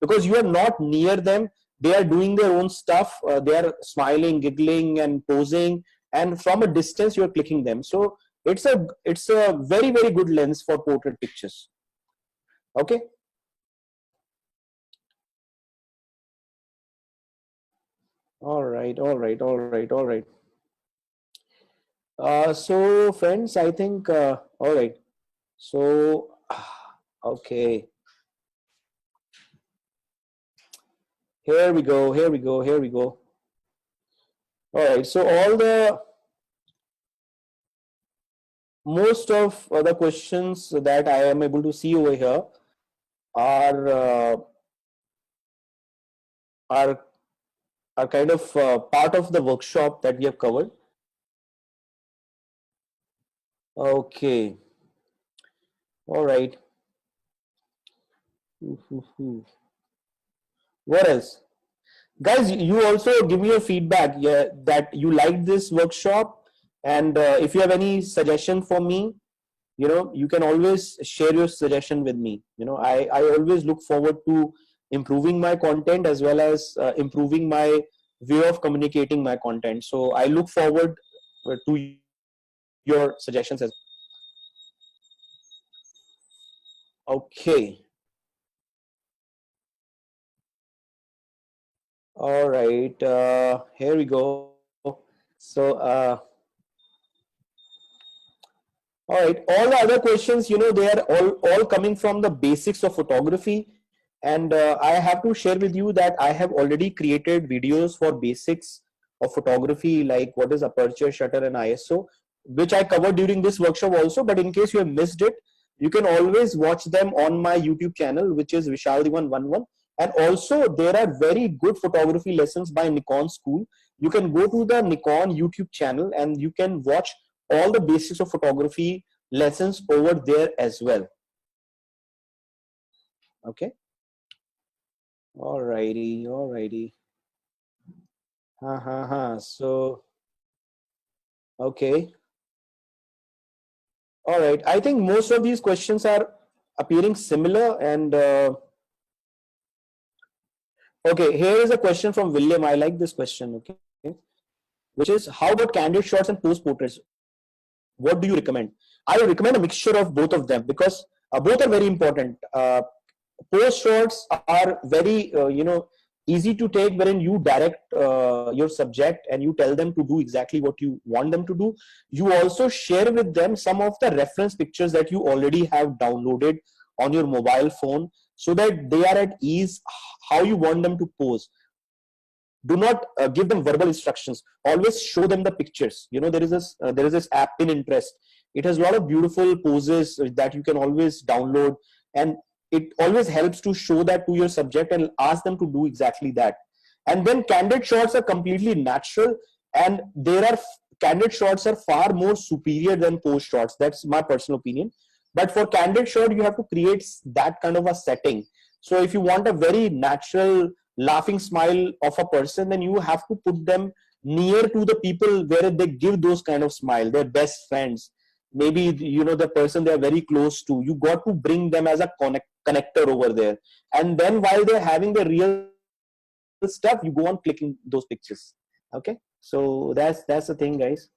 Because you are not near them, they are doing their own stuff, they are smiling, giggling and posing, and from a distance you're clicking them. So it's a very, very good lens for portrait pictures. Okay. All right. So friends, I think all right, so okay, here we go. All right, so most of the questions that I am able to see over here are kind of part of the workshop that we have covered. Okay, all right. What else? Guys, you also give me your feedback, yeah, that you liked this workshop, and if you have any suggestion for me, you can always share your suggestion with me. I always look forward to improving my content as well as improving my way of communicating my content. So I look forward to your suggestions as well. Okay. All right, here we go. So all right, all the other questions, they are all coming from the basics of photography. And I have to share with you that I have already created videos for basics of photography, like what is aperture, shutter, and ISO, which I covered during this workshop also. But in case you have missed it, you can always watch them on my YouTube channel, which is Vishal1111. And also, there are very good photography lessons by Nikon School. You can go to the Nikon YouTube channel and you can watch all the basics of photography lessons over there as well. Okay. Alrighty. So, okay. All right. I think most of these questions are appearing similar. And okay, here is a question from William. I like this question. Okay, which is, how about candid shots and pose portraits? What do you recommend? I would recommend a mixture of both of them, because both are very important. Pose shots are very easy to take, wherein you direct your subject and you tell them to do exactly what you want them to do. You also share with them some of the reference pictures that you already have downloaded on your mobile phone, so that they are at ease how you want them to pose. Do not give them verbal instructions. Always show them the pictures. There is this app, Pinterest. It has a lot of beautiful poses that you can always download, and it always helps to show that to your subject and ask them to do exactly that. And then candid shots are completely natural, and candid shots are far more superior than pose shots. That's my personal opinion, But for candid shot, you have to create that kind of a setting. So if you want a very natural laughing smile of a person, then you have to put them near to the people where they give those kind of smile, their best friends, maybe the person they are very close to. You got to bring them as a connector over there, and then while they're having the real stuff, you go on clicking those pictures. Okay, so that's the thing, guys.